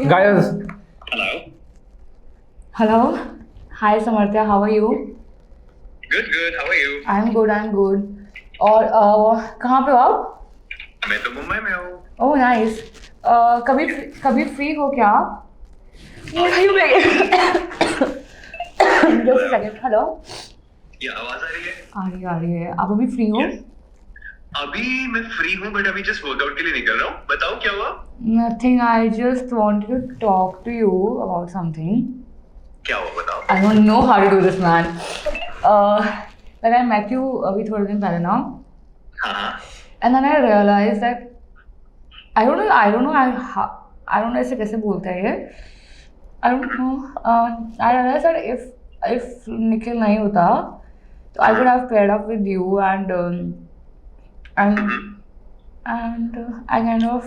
Guys. Hello. Hello, hi Samarthya, how are you? Good, good. How are you? I am good, और कहाँ पे हो आप? मैं तो मुंबई में हूँ। Oh nice. कभी फ्री हो क्या आप? What are you making? Just a second. Hello, ये आवाज आ रही है? आ रही है। आप अभी फ्री हो? अभी मैं फ्री हूँ बट अभी जस्ट वर्कआउट के लिए निकल रहा हूँ। बताओ क्या हुआ? Nothing. I just wanted to talk to you about something. क्या हुआ बताओ? I don't know how to do this, man. When I met you अभी थोड़े दिन पहले ना, हाँ। and then I realized that I don't know ऐसे कैसे बोलते हैं ये. I don't know. I realized that if Nikhil नहीं होता, तो I would have paired up with you and I kind of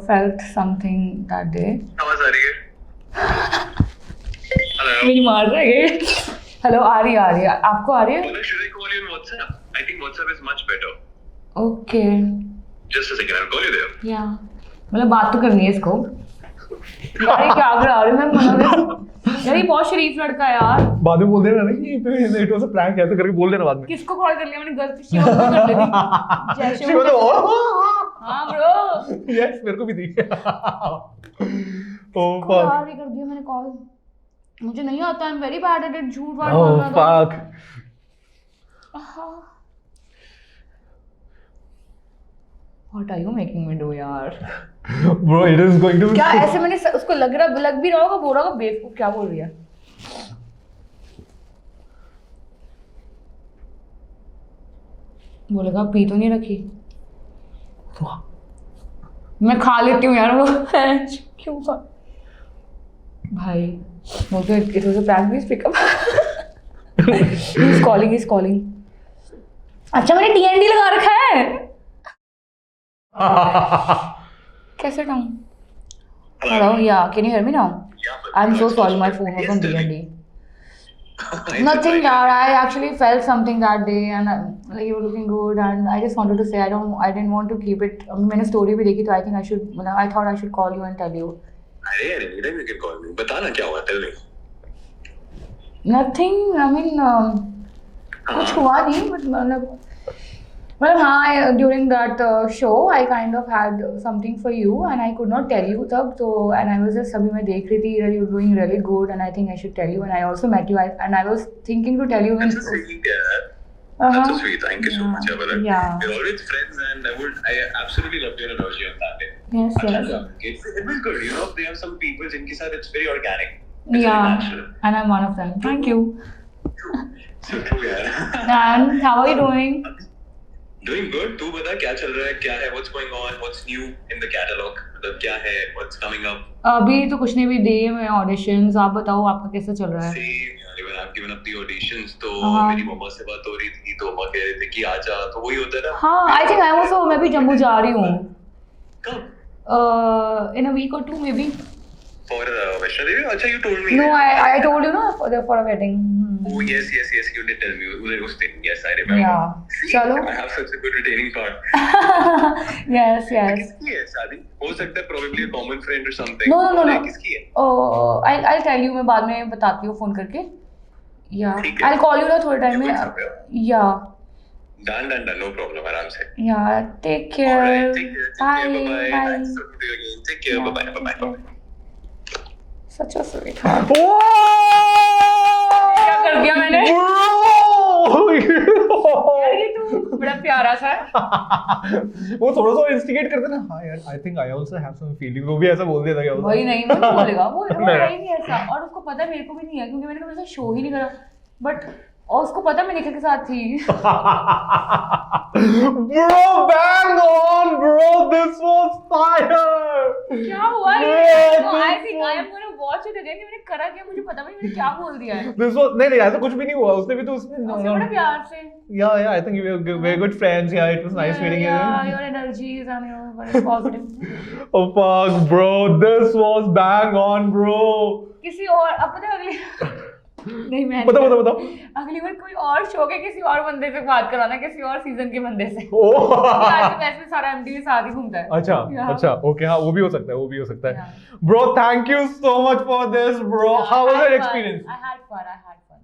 felt something that day. आवाज आ रही है? Hello. मेरी मार रहा है। हेलो, आ रही है। आपको आ रही है? Should I call you on WhatsApp? I think WhatsApp is much better. Okay. Just a second, I'll call you there. या मतलब बात तो करनी है इसको। यार ये क्या कर रहा है? मैं मना कर। यार ये बहुत शरीफ लड़का है यार। बाद में बोल देना ना कि इट वाज अ प्रैंक ऐसे करके बोल देना बाद में। किसको कॉल कर लिया मैंने? गलती शिवा को कर ली थी। जय शिवा। शिवा तो हाँ ब्रो। यस मेरे को भी दी। ओ यार फक। ये कर दिया मैंने कॉल। मुझे नहीं आता, आई am very bad at it, झूठ बात Oh बोलना तो। fuck. What are you making me do यार? Bro, it is going to be. क्या ऐसे मैंने उसको लग भी रहा होगा, बोल रहा होगा बेवकूफ क्या बोल रही है। बोलेगा पी तो नहीं रखी। मैं खा लेती हूँ यार वो। क्यों भाई वो तो it was a prank, please pick up. He is calling. अच्छा मैंने डीएनडी लगा रखा है। कैसे down? Hello, yeah can you hear me now? I am so sorry, my phone was on DND. Nothing, yaar. I actually felt something that day, and like you were looking good, and I just wanted to say I didn't want to keep it. मैंने story भी देखी तो I think I thought I should call you and tell you. अरे anytime you can call me. बता ना क्या हुआ? Tell me. Nothing. I mean, कुछ हुआ नहीं, but मतलब हाँ, during that show I kind of had something for you and I could not tell you तब तो, and I was just अभी मैं देख रही थी that you're doing really good and I think I should tell you, and I also met you and I was thinking to tell you when. That's so sweet, yeah. That's so sweet. Thank you so much, Abhilal. Yeah. We're always friends, and I absolutely loved your energy on that day. Yes, yes. It was good. You know, they have some people जिनके साथ it's very organic. It's very Yeah, natural. and I'm one of them. Thank you. So true, यार. And how are you doing? Doing good. तू बता क्या चल रहा है? क्या है? What's going on? What's new in the catalog? मतलब क्या है? What's coming up? अभी तो कुछ नहीं, भी दिए मैं ऑडिशंस। आप बताओ आपका कैसा चल रहा है? Same, यार. When I've given up the auditions, तो हाँ। मेरी मम्मा से बात हो रही थी, तो मम्मा कह रहे थे कि आजा, तो वही होता है ना. हाँ, I think I also, मैं भी जम्मू जा रही हूँ। कब? In a week or two maybe. For Vaishno Devi? अच्छा, you told me. No, I told you ना for a wedding. Oh yes, you did tell me. उस दिन, yes, I remember. Yeah. See, चलो। I have such a good retaining part. Yes. किसकी है शादी? हो सकता है probably a common friend or something. No. किसकी है? I'll tell you, मैं बाद में बताती हूँ फोन करके। Yeah. ठीक है। I'll call you ना थोड़े टाइम में। Yeah. Done. No problem. आराम से. Yeah. Take care. Alright, take care. Bye. Bye. Nice talking to you again. Take care. Yeah. Bye. Such a sweetheart. Whoa! क्या कर दिया मैंने? Bro! यार ये तू बड़ा प्यारा सा है। वो थोड़ा सा इंस्टिगेट करते ना, हाँ यार I think I also have some feeling, वो भी ऐसा बोल देता क्या वही नहीं वो नहीं बोलेगा, वो नहीं। है ही नहीं ऐसा। और उसको पता है मेरे को भी नहीं है, क्योंकि मैंने कभी ऐसा शो ही नहीं करा, बट और उसको पता मैं निखिल के साथ थी। Bro, bang on, bro. This was fire. क्या हुआ ये? Bro, I this think I am gonna watch it again कि मैंने करा क्या, मुझे पता भी नहीं मैंने क्या बोल दिया है। This was नहीं ऐसा कुछ भी नहीं हुआ, उसने भी तो उसमें उसने बड़ा प्यार से। Yeah, I think we were very good friends. Yeah, it was nice meeting you. Yeah, your energies and your very positive. Oh fuck, bro. This was bang on, bro. किसी और अब पता है अगली नहीं मैं बताओ। अगली बार कोई और शो के किसी और बंदे से बात कराना, किसी और सीजन के बंदे से। Oh. आज वैसे सारा एमटीवी साथ ही घूमता है। अच्छा, okay, हाँ वो भी हो सकता है, Bro, thank you so much for this, bro. How was your experience? I had fun,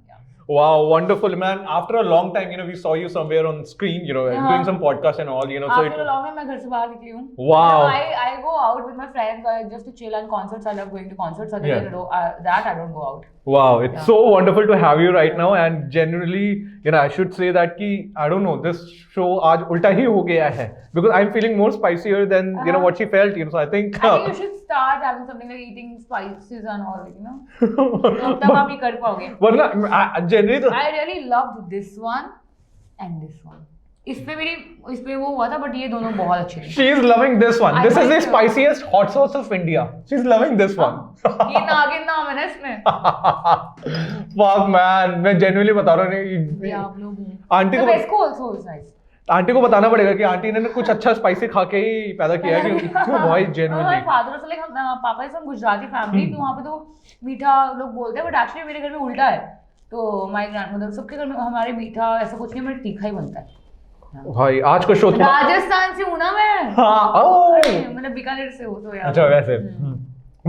yeah. Wow, wonderful, man. After a long time, we saw you somewhere on screen, doing some podcast and all, so After a long time, मैं घर से बाहर निकली हूँ। Wow. I go out with my friends just to chill, and concerts. I love going to concerts. Other than that, I don't go out. Wow, it's so wonderful to have you right now, and generally, I should say that ki I don't know, this show aaj ulta hi ho gaya hai, because I'm feeling more spicier than what she felt, so I think you should start having something like eating spices and all, तब आप ये कर पाओगे। वरना generally तो I really loved this one and this one. इस पे वो हुआ था, बट ये दोनों बहुत अच्छे थे। She is loving this one. This is the spiciest hot sauce of India. She's loving this one. ये नागिन नाम है ना इसमें। Fuck man, मैं genuinely बता रहा हूँ। आप लोग आंटी को इसको also is nice. आंटी को बताना पड़ेगा कि आंटी ने कुछ अच्छा स्पाइसी खा के ही पैदा किया है, कि भाई genuinely। फादर से लाइक पापा इज फ्रॉम गुजराती फैमिली, तो वहाँ पे तो मीठा लोग बोलते हैं, बट एक्चुअली मेरे घर में उल्टा है। तो माय ग्रैंडमदर सबके घर में हमारे मीठा ऐसा कुछ नहीं, हमारे तीखा ही बनता है। भाई आज का शो राजस्थान से हूँ ना मैं। हाँ मतलब बीकानेर से हूँ तो यार। अच्छा वैसे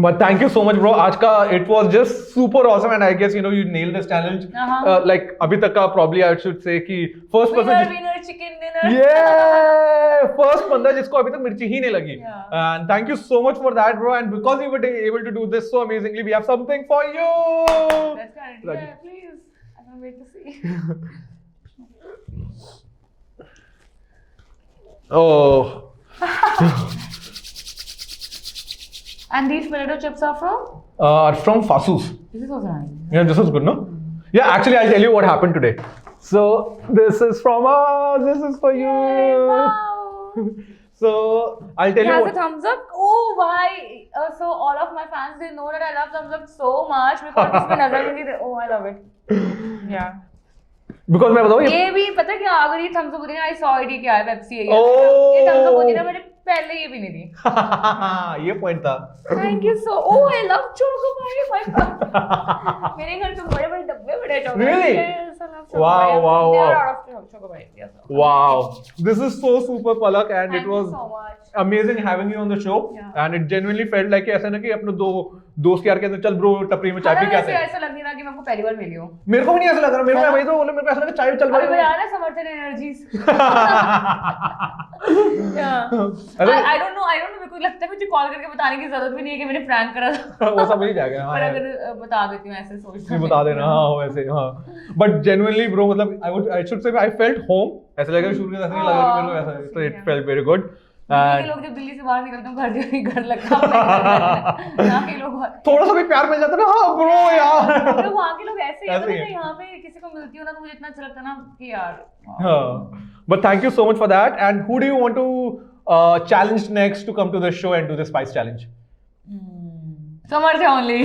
But thank you so much, bro. आज का it was just super awesome, and I guess you nailed this challenge. Like अभी तक का probably I should say कि first person winner chicken dinner. Yeah, first बंदा जिसको अभी तक मिर्ची ही नहीं लगी. And thank you so much for that, bro. And because you were able to do this so amazingly, we have something for you. That's kind of, yeah, please. I can't wait to see. Oh. And these potato chips are from? From Fasus. This is also nice. Yeah, this is good, no? Yeah, actually, I'll tell you what happened today. So, this is from us. This is for you. Yay, wow. So, I'll tell you Has what. a thumbs up? Oh, why? So, all of my fans, they know that I love thumbs up so much because this one nazar oh, I love it. Yeah. Because मैं बताऊँ ये भी पता क्या, अगर ये thumbs up होती है, I saw it क्या है, Pepsi है ये thumbs up होती है ना, मैंने पहले ये भी नहीं दी। ये पॉइंट था। Thank you so. Oh, I love chocolate. My God. मेरे घर तो बड़े-बड़े डब्बे बड़े chocolate। Really? Yes, I love chocolate. Wow. They are out of chocolate. Yes. Wow. This is so super, Palak, and Thank it was you so much. amazing having you on the show. Yeah. And it genuinely felt like ऐसा ना कि अपने दो दोस्त यार कहते चल bro टपरी में चाय पी के आते हैं। ऐसा लग नहीं रहा कि मैं आपको पहली बार मिली हूँ। मेरे को भी नहीं ऐसा लग रहा, मेरे को वही तो बोले, मेरे को ऐसा लगा चाय चल अभी मैं आ रहा समर्थन एनर्जीज। I don't know मेरे को लगता है मुझे कॉल करके बताने की जरूरत भी नहीं है कि मैंने प्रैंक करा था। वो सब ही जाएगा। पर अगर बता देती हूँ ऐसे सोचता हूँ बता देना, हाँ वैसे हाँ। But genuinely bro, मतलब I should say I felt home. ऐसा लगा शुरू में ऐसा नहीं लगा कि मेरे को ऐसा, so it felt very good. लोग जब दिल्ली से बाहर निकलते हैं घर लगता है यहाँ के लोग थोड़ा सा भी प्यार मिल जाता है ना, हाँ ब्रो यार लोग वहाँ के लोग ऐसे ही हैं। यहाँ पे किसी को मिलती हूँ ना तो मुझे इतना अच्छा लगता है ना कि यार। हाँ, but thank you so much for that. And who do you want to challenge next to come to the show and do the spice challenge? Samarthya only.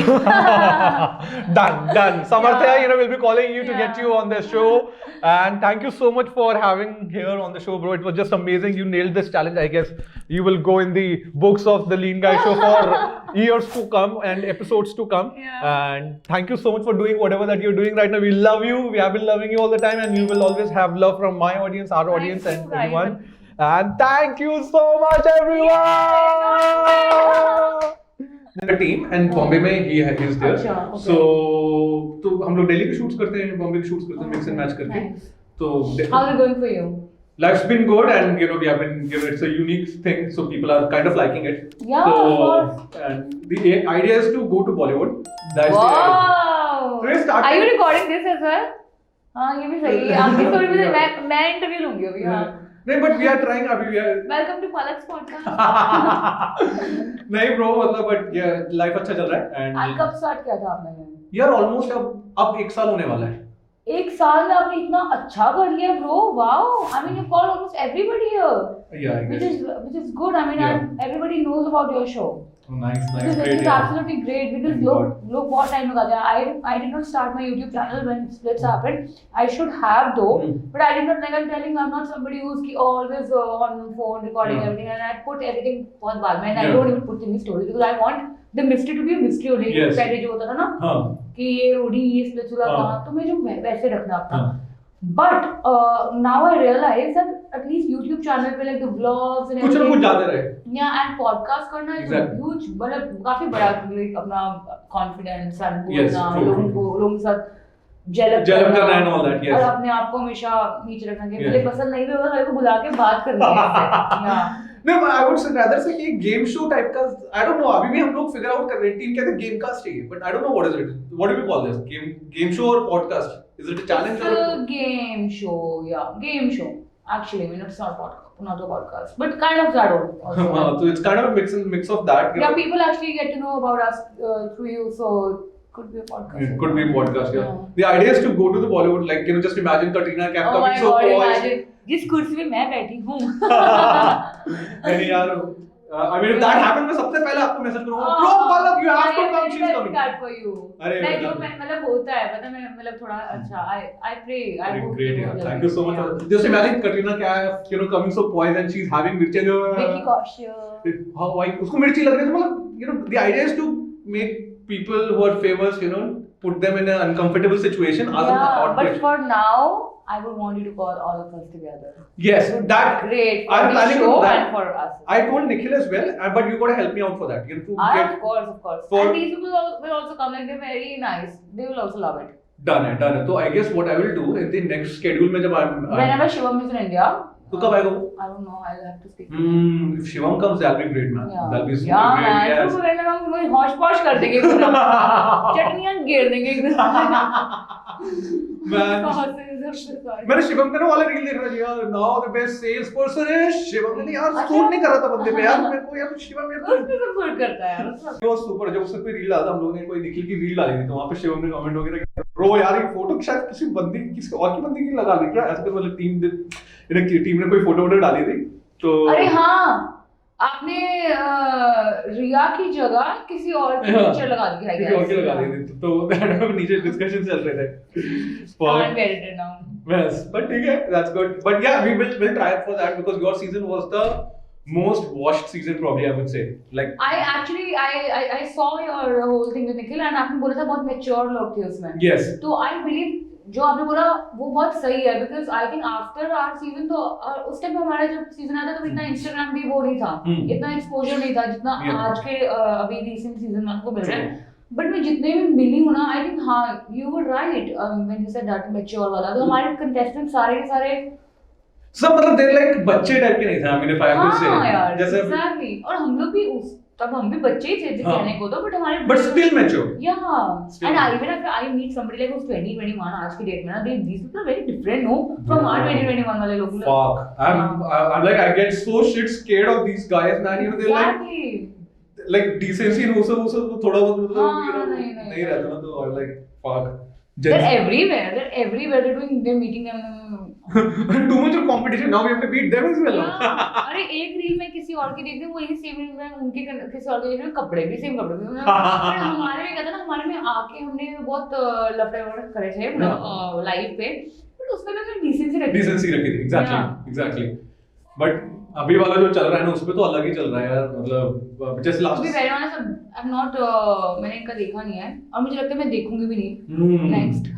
Done. Samarthya, we'll be calling you to get you on this show. And thank you so much for having here on the show, bro. It was just amazing. You nailed this challenge. I guess you will go in the books of the Lean Guy show for years to come and episodes to come. Yeah. And thank you so much for doing whatever that you're doing right now. We love you. We have been loving you all the time, and you will always have love from my audience, our audience, and everyone. And thank you so much, everyone. The team and Bombay में he is there. अच्छा, okay. So तो हम लोग दिल्ली के shoots करते हैं, बॉम्बे के shoots करते हैं, mix and match करके. Nice. तो How's it going for you? Life's been good, and we have been, it's a unique thing, so people are kind of liking it. Yeah, so, of course. And the idea is to go to Bollywood. That's the idea. Wow. So we started- Are you recording this as well? हाँ ये भी सही है, आपकी story में मैं interview लूंगी अभी। हाँ नहीं बट वी आर ट्राइंग अभी we are welcome to Palak's podcast. नहीं ब्रो मतलब बट लाइफ अच्छा चल रहा है आज एंड कब स्टार्ट किया था आपने? यार ऑलमोस्ट अब 1 साल होने वाला है। एक साल में आपने इतना अच्छा कर लिया bro, wow. I mean you called almost everybody here, Yeah, I guess. which is good. I mean, Yeah. everybody knows about your show. Oh, nice, Which is great. Yeah. absolutely great because Thank look what time लगा दिया. I did not start my YouTube channel when splits happened. I should have though, but I did not, like I'm telling you, I'm not somebody who's always on phone recording everything, and I put everything बहुत बाद में, and I don't even put in the stories because I want the mystery to be a mystery only. Yes. पहले जो होता था ना हाँ कि ये रोडी ये स्प्लिट्स हुआ कहाँ, तो मैं जो वैसे रखना अपना. हाँ But now I realize that at least YouTube channel पे like the vlogs and कुछ ना कुछ जाते रहे। yeah, and podcast करना is Exactly. huge, मतलब काफी बड़ा like अपना confidence and Yes, बोलना, true, लोगों के साथ जेलप करना and all that, yes. और अपने आप को हमेशा नीचे रखना कि Yes. मुझे पसंद नहीं भी होगा मेरे को बुला के बात करनी है इससे। Yeah. No, I would say rather say कि गेम शो टाइप का I don't know अभी भी हम लोग फिगर आउट कर रहे हैं टीम कहते हैं गेम कास्ट चाहिए but I don't know what is it, what do we call this, game show और podcast, is it a challenge It's or a game show, yeah, game show. Actually, I mean it's not a podcast, but kind of that also. so it's kind of a mix of that, you Yeah, know? people actually get to know about us through you, so could be a podcast. It could be a podcast, yeah. Yeah. The idea is to go to the Bollywood, like you know, just imagine Katrina Kaif Oh my coming so god, poised. imagine जिस कुर्सी पे मैं बैठी हूँ। नहीं यार, I mean if that happens मैं सबसे पहले आपको मैसेज करूँगा, bro Palak you have to come, she's coming. That for you. अरे नहीं जो मतलब- मतलब होता है, पता मैं मतलब थोड़ा अच्छा, I pray, I hope. Great, you yeah. know, Thank you so much. yeah. Just imagine Katrina Kaif, you know, coming so poised and she's having mirchi. Vicky Kaushal. How why उसको मिर्ची लग रही है तो मतलब you know the idea is to make people who are famous, you know, put them in an uncomfortable situation as a Yeah, hot but dish. for now, I would want you to call all of us together. Yes, It would that be great for I'm the planning show on that. and for us. I told Nikhil as well, but you got to help me out for that. You know, to Of get course. for- And these people will also come, like they're very nice. They will also love it. done है. So I guess what I will do in the next schedule में जब I'm Whenever Shivam is in India, तो कब आएगा वो? I don't know. I'll have to speak. If Shivam comes, that'll be great, man. Yeah. That'll be super Yeah, great. man. Yes. तो फिर हम वही हौश पौश कर देंगे पूरा। चटनियाँ घेर देंगे एकदम। Man, Sorry. मैंने शिवम का ना वाला रील देख रहा था यार, now the best sales person is Shivam. मैंने यार अच्छा। सूट नहीं कर रहा था बंदे पे यार, मेरे को यार शिवम यार उसमें सब सूट करता है यार। वो सुपर। जब उसने कोई रील डाला था, हम लोगों ने कोई निखिल की रील डाली थी, तो वहां पे शिवम ने कमेंट वगैरह किया, ब्रो यार ये फोटो शायद किसी बंदी किसी और की बंदी की लगा दी क्या, ऐसे कर मतलब टीम ने कोई फोटो डाली थी तो अरे हाँ, आपने रिया की जगह किसी और की पिक्चर लगा दी है। किसी और की लगा दी थी, तो नीचे डिस्कशन चल रहे थे। Can't get it now. Yes, but ठीक है, that's good. But yeah, we'll try for that because your season was the most watched season probably, I would say. Like I saw your whole thing with Nikhil and आपने बोला था बहुत mature लोग थे उसमें। yes, तो I believe जो आपने बोला वो बहुत सही है because I think after our season तो उस टाइम पे हमारा जब सीजन आया था तो इतना Instagram भी वो नहीं था, इतना exposure नहीं था जितना Yeah. आज के अभी recent season में आपको मिल रहा है। बट मैं जितने भी मिली हूँ ना, आई थिंक हाँ you were right when you said that mature वाला। तो हमारे कंटेस्टेंट सारे के सारे सब मतलब they like बच्चे टाइप के नहीं थे, I mean if I have to say, हाँ यार जैसे एग्जैक्टली। और हम लोग भी उस तब हम भी बच्चे ही थे जो हाँ. कहने को तो, बट हमारे but still mature. yeah Still. and even if I meet somebody like who's 2021 आज की डेट में ना, these people are very different no from our 2021 वाले लोग। Fuck, I'm like I get so shit scared of these guys, man. You know they're like decency and वो सब थोड़ा बहुत मतलब हाँ, you know नहीं नहीं रहता ना, तो I'm like fuck. they're everywhere they're meeting them। Too much of competition. Now we have to beat them as well. अरे एक रील में किसी और की देखती हूँ, वही सेम रील में उनके किसी और के देख रही हूँ, कपड़े भी सेम कपड़े भी। पर हमारे में क्या था ना, हमारे में आके हमने बहुत लफड़े वफड़े करे थे लाइव पे, बट उसमें भी डिसेंसी रखी Decency रखी थी, exactly. But अभी वाला जो चल रहा है ना, उसमें तो अलग ही चल रहा है यार, मतलब जैसे To be last very honest, I'm not मैंने इनका देखा नहीं है और मुझे लगता है मैं देखूंगी भी नहीं नेक्स्ट।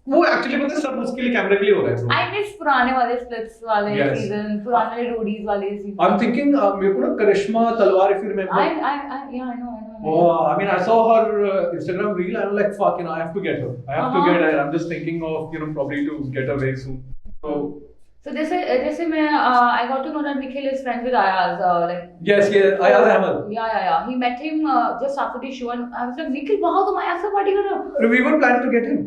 वो एक्चुअली पता है सब उसके लिए कैमरे के लिए हो रहा है। आई मिस पुराने वाले स्प्लिट्स वाले Yes. सीजन, पुराने वाले रोडीज वाले सीजन। I'm thinking मेरे को ना करिश्मा तलवार, if you remember. I know. Oh, I mean, I saw her Instagram reel. I'm like, fuck, you know, I have to get her. I have to get her. I'm just thinking of, you know, probably to get her very soon. So जैसे मैं I got to know that Nikhil is friends with Ayaz, like yes, Ayaz Ahmed. Yeah. He met him just after the show and I was like, Nikhil, wow, तुम Ayaz से party कर रहे हो? We were planning to get him.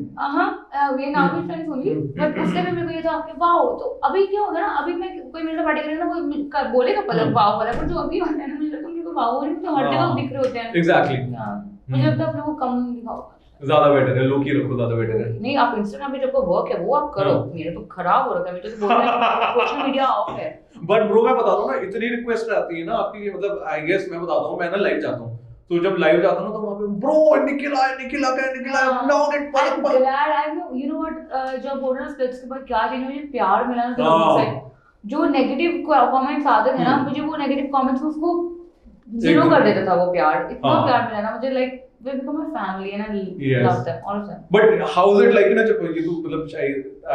ये नाम भी friends होंगी, but उस टाइम मेरे को ये था कि वाओ, तो अभी क्या होगा ना, अभी मैं कोई मेरे से पार्टी करेगा ना, वो बोलेगा पलक वाओ वाला, पर जो अभी वाला है ना, मुझे लगता है उनको वाओ नहीं, तो हर जगह दिख रहे होते हैं। एग्जैक्टली, मुझे लगता है अपने को कम दिखाओ, ज्यादा बेटर है, लो की रखो, ज्यादा बेटर है। नहीं आप इंस्टाग्राम पे जब को वर्क है वो आप करो, मेरे तो खराब हो रहा है, मेरे तो बोल रहा है सोशल मीडिया ऑफ है। बट ब्रो मैं बताता हूँ ना, इतनी रिक्वेस्ट आती है ना आपकी, मतलब आई गेस मैं बताता हूँ, मैं ना लाइव जाता हूँ, तो जब लाइव जाता हूँ ना, तो वहाँ पे bro Nikhil now get I'm glad I know, you know what, जब बोल रहा हूँ स्प्लिट्स के बाद क्या चीज मुझे प्यार मिला ना लोगों से, जो नेगेटिव कमेंट्स आते थे ना, मुझे वो नेगेटिव कमेंट्स उसको जीरो कर देता था वो प्यार, इतना प्यार मिला ना मुझे, like they become my family and I love them, all of them. But how is it like, you know, जब ये तो मतलब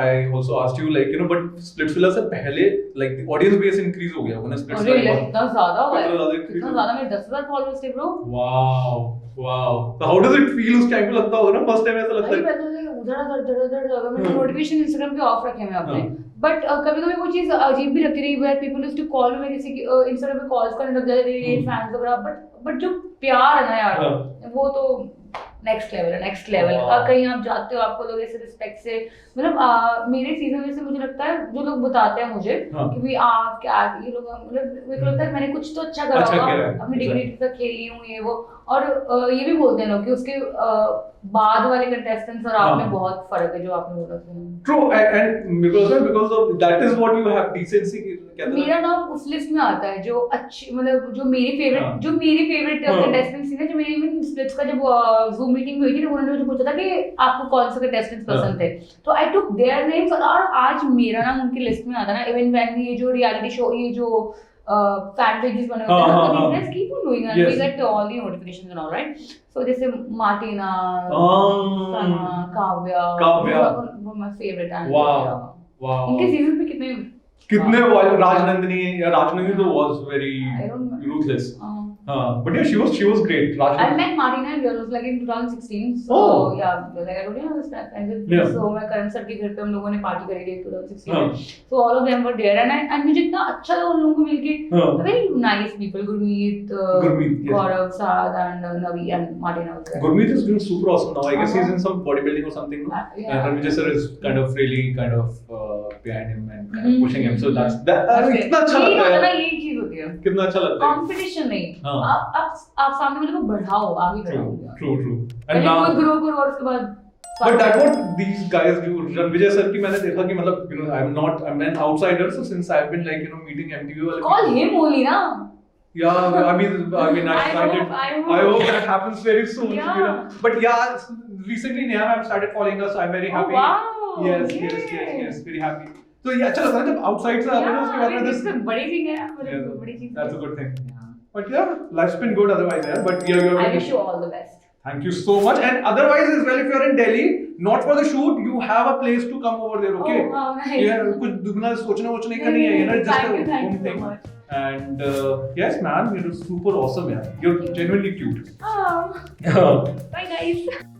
I also asked you like, you know, but Splitsvilla से पहले like the audience base increase हो गया होगा ना Splitsvilla अरे इतना ज़्यादा हुआ है, इतना ज़्यादा, मेरे 10,000 फॉलोअर्स थे bro. wow, so how does it feel उस टाइम पे, लगता होगा ना फर्स्ट टाइम ऐसा लगता है? मैं तो उधर मैंने नोटिफिकेशन इंस्टाग्राम पे ऑफ रखे हैं मैं अपने, बट कभी-कभी वो चीज़ अजीब भी लगती रही, where people used to call me, किसी की इंस्टाग्राम पे कॉल्स करने लग जाते थे फैंस वगैरह, बट जो प्यार है ना यार, वो तो नेक्स्ट लेवल है। कहीं आप जाते हो, आपको लोग ऐसे रिस्पेक्ट से, मतलब मेरे सीजन में से मुझे लगता है जो लोग बताते हैं मुझे कि भाई आप क्या, ये लोग, मतलब मेरे को लगता है मैंने कुछ तो अच्छा करा होगा, अपनी डिग्निटी तक खेली हूँ ये वो, और ये भी बोलते हैं लोग कि उसके बाद वाले कंटेस्टेंट्स और आप में बहुत फर्क है, जो आपने बोला था। True, and because of that is what you have decency, मेरा नाम उस लिस्ट में आता है जो अच्छी, मतलब जो मेरी फेवरेट कंटेस्टेंट्स थी ना, जो मेरी स्प्लिट्स का जब जूम मीटिंग हुई थी ना, उन्होंने मुझे पूछा था कि आपको कौन से कंटेस्टेंट्स पसंद थे, तो आई टुक देयर नेम्स, और आज मेरा नाम उनकी लिस्ट में आता है ना, इवन व्हेन ये जो रियलिटी शो, ये जो फैन पेजेस बने होते हैं ना, तो keep on doing and we get all the notifications and all, right? So जैसे मार्टिना, सना, काव्या वो माय फेवरेट एंड वाओ, इनके सीजन पे कितने राजनंदिनी तो was very ruthless. But yeah, she was great. I met Martina in real life like in 2016. So yeah, like I told you, I was friends with so मैं करण sir के घर पे हम लोगों ने पार्टी करी थी 2016 में. So all of them were there and मुझे इतना अच्छा लगा उन लोगों को मिलके. Very nice people, Gurmeet, Gaurav, Saad and Navi and Martina was there. Gurmeet is doing super awesome now. I guess he's in some bodybuilding or something. And Ranvijay sir is kind of really behind him and kind of pushing him. So that's कितना अच्छा लगता है. ये चीज होती है. कितना अच्छा लगता है. Competition नहीं. आप सामने वाले को बढ़ाओ, आगे बढ़ाओ. True. And now खुद ग्रो करो और उसके बाद. But that's what these guys do. Ranvijay sir की मैंने देखा कि मतलब, you know, I'm an outsider, so since I've been like, you know, meeting MTV वाले. Call him only ना. Yeah, I mean, I hope that happens very soon. Yeah. You know. But yeah, recently Neha ma'am started following us, so I'm very happy. Oh, wow. Yes, very happy. So yeah, अच्छा लगता है जब outside से आते हैं उसके बाद में this बड़ी चीज है, बड़ी चीज. That's a good thing. But yeah, life's been good otherwise, yeah. But you're I wish you all the best. Thank you so much. And otherwise as well, if you're in Delhi, not for the shoot, you have a place to come over there, okay? Oh, wow, nice. Yeah, कुछ दुगना सोचने का नहीं है, you know, just thank you thing. so much. And yes, man, you're super awesome, yeah. You're genuinely cute. Oh. Bye, guys.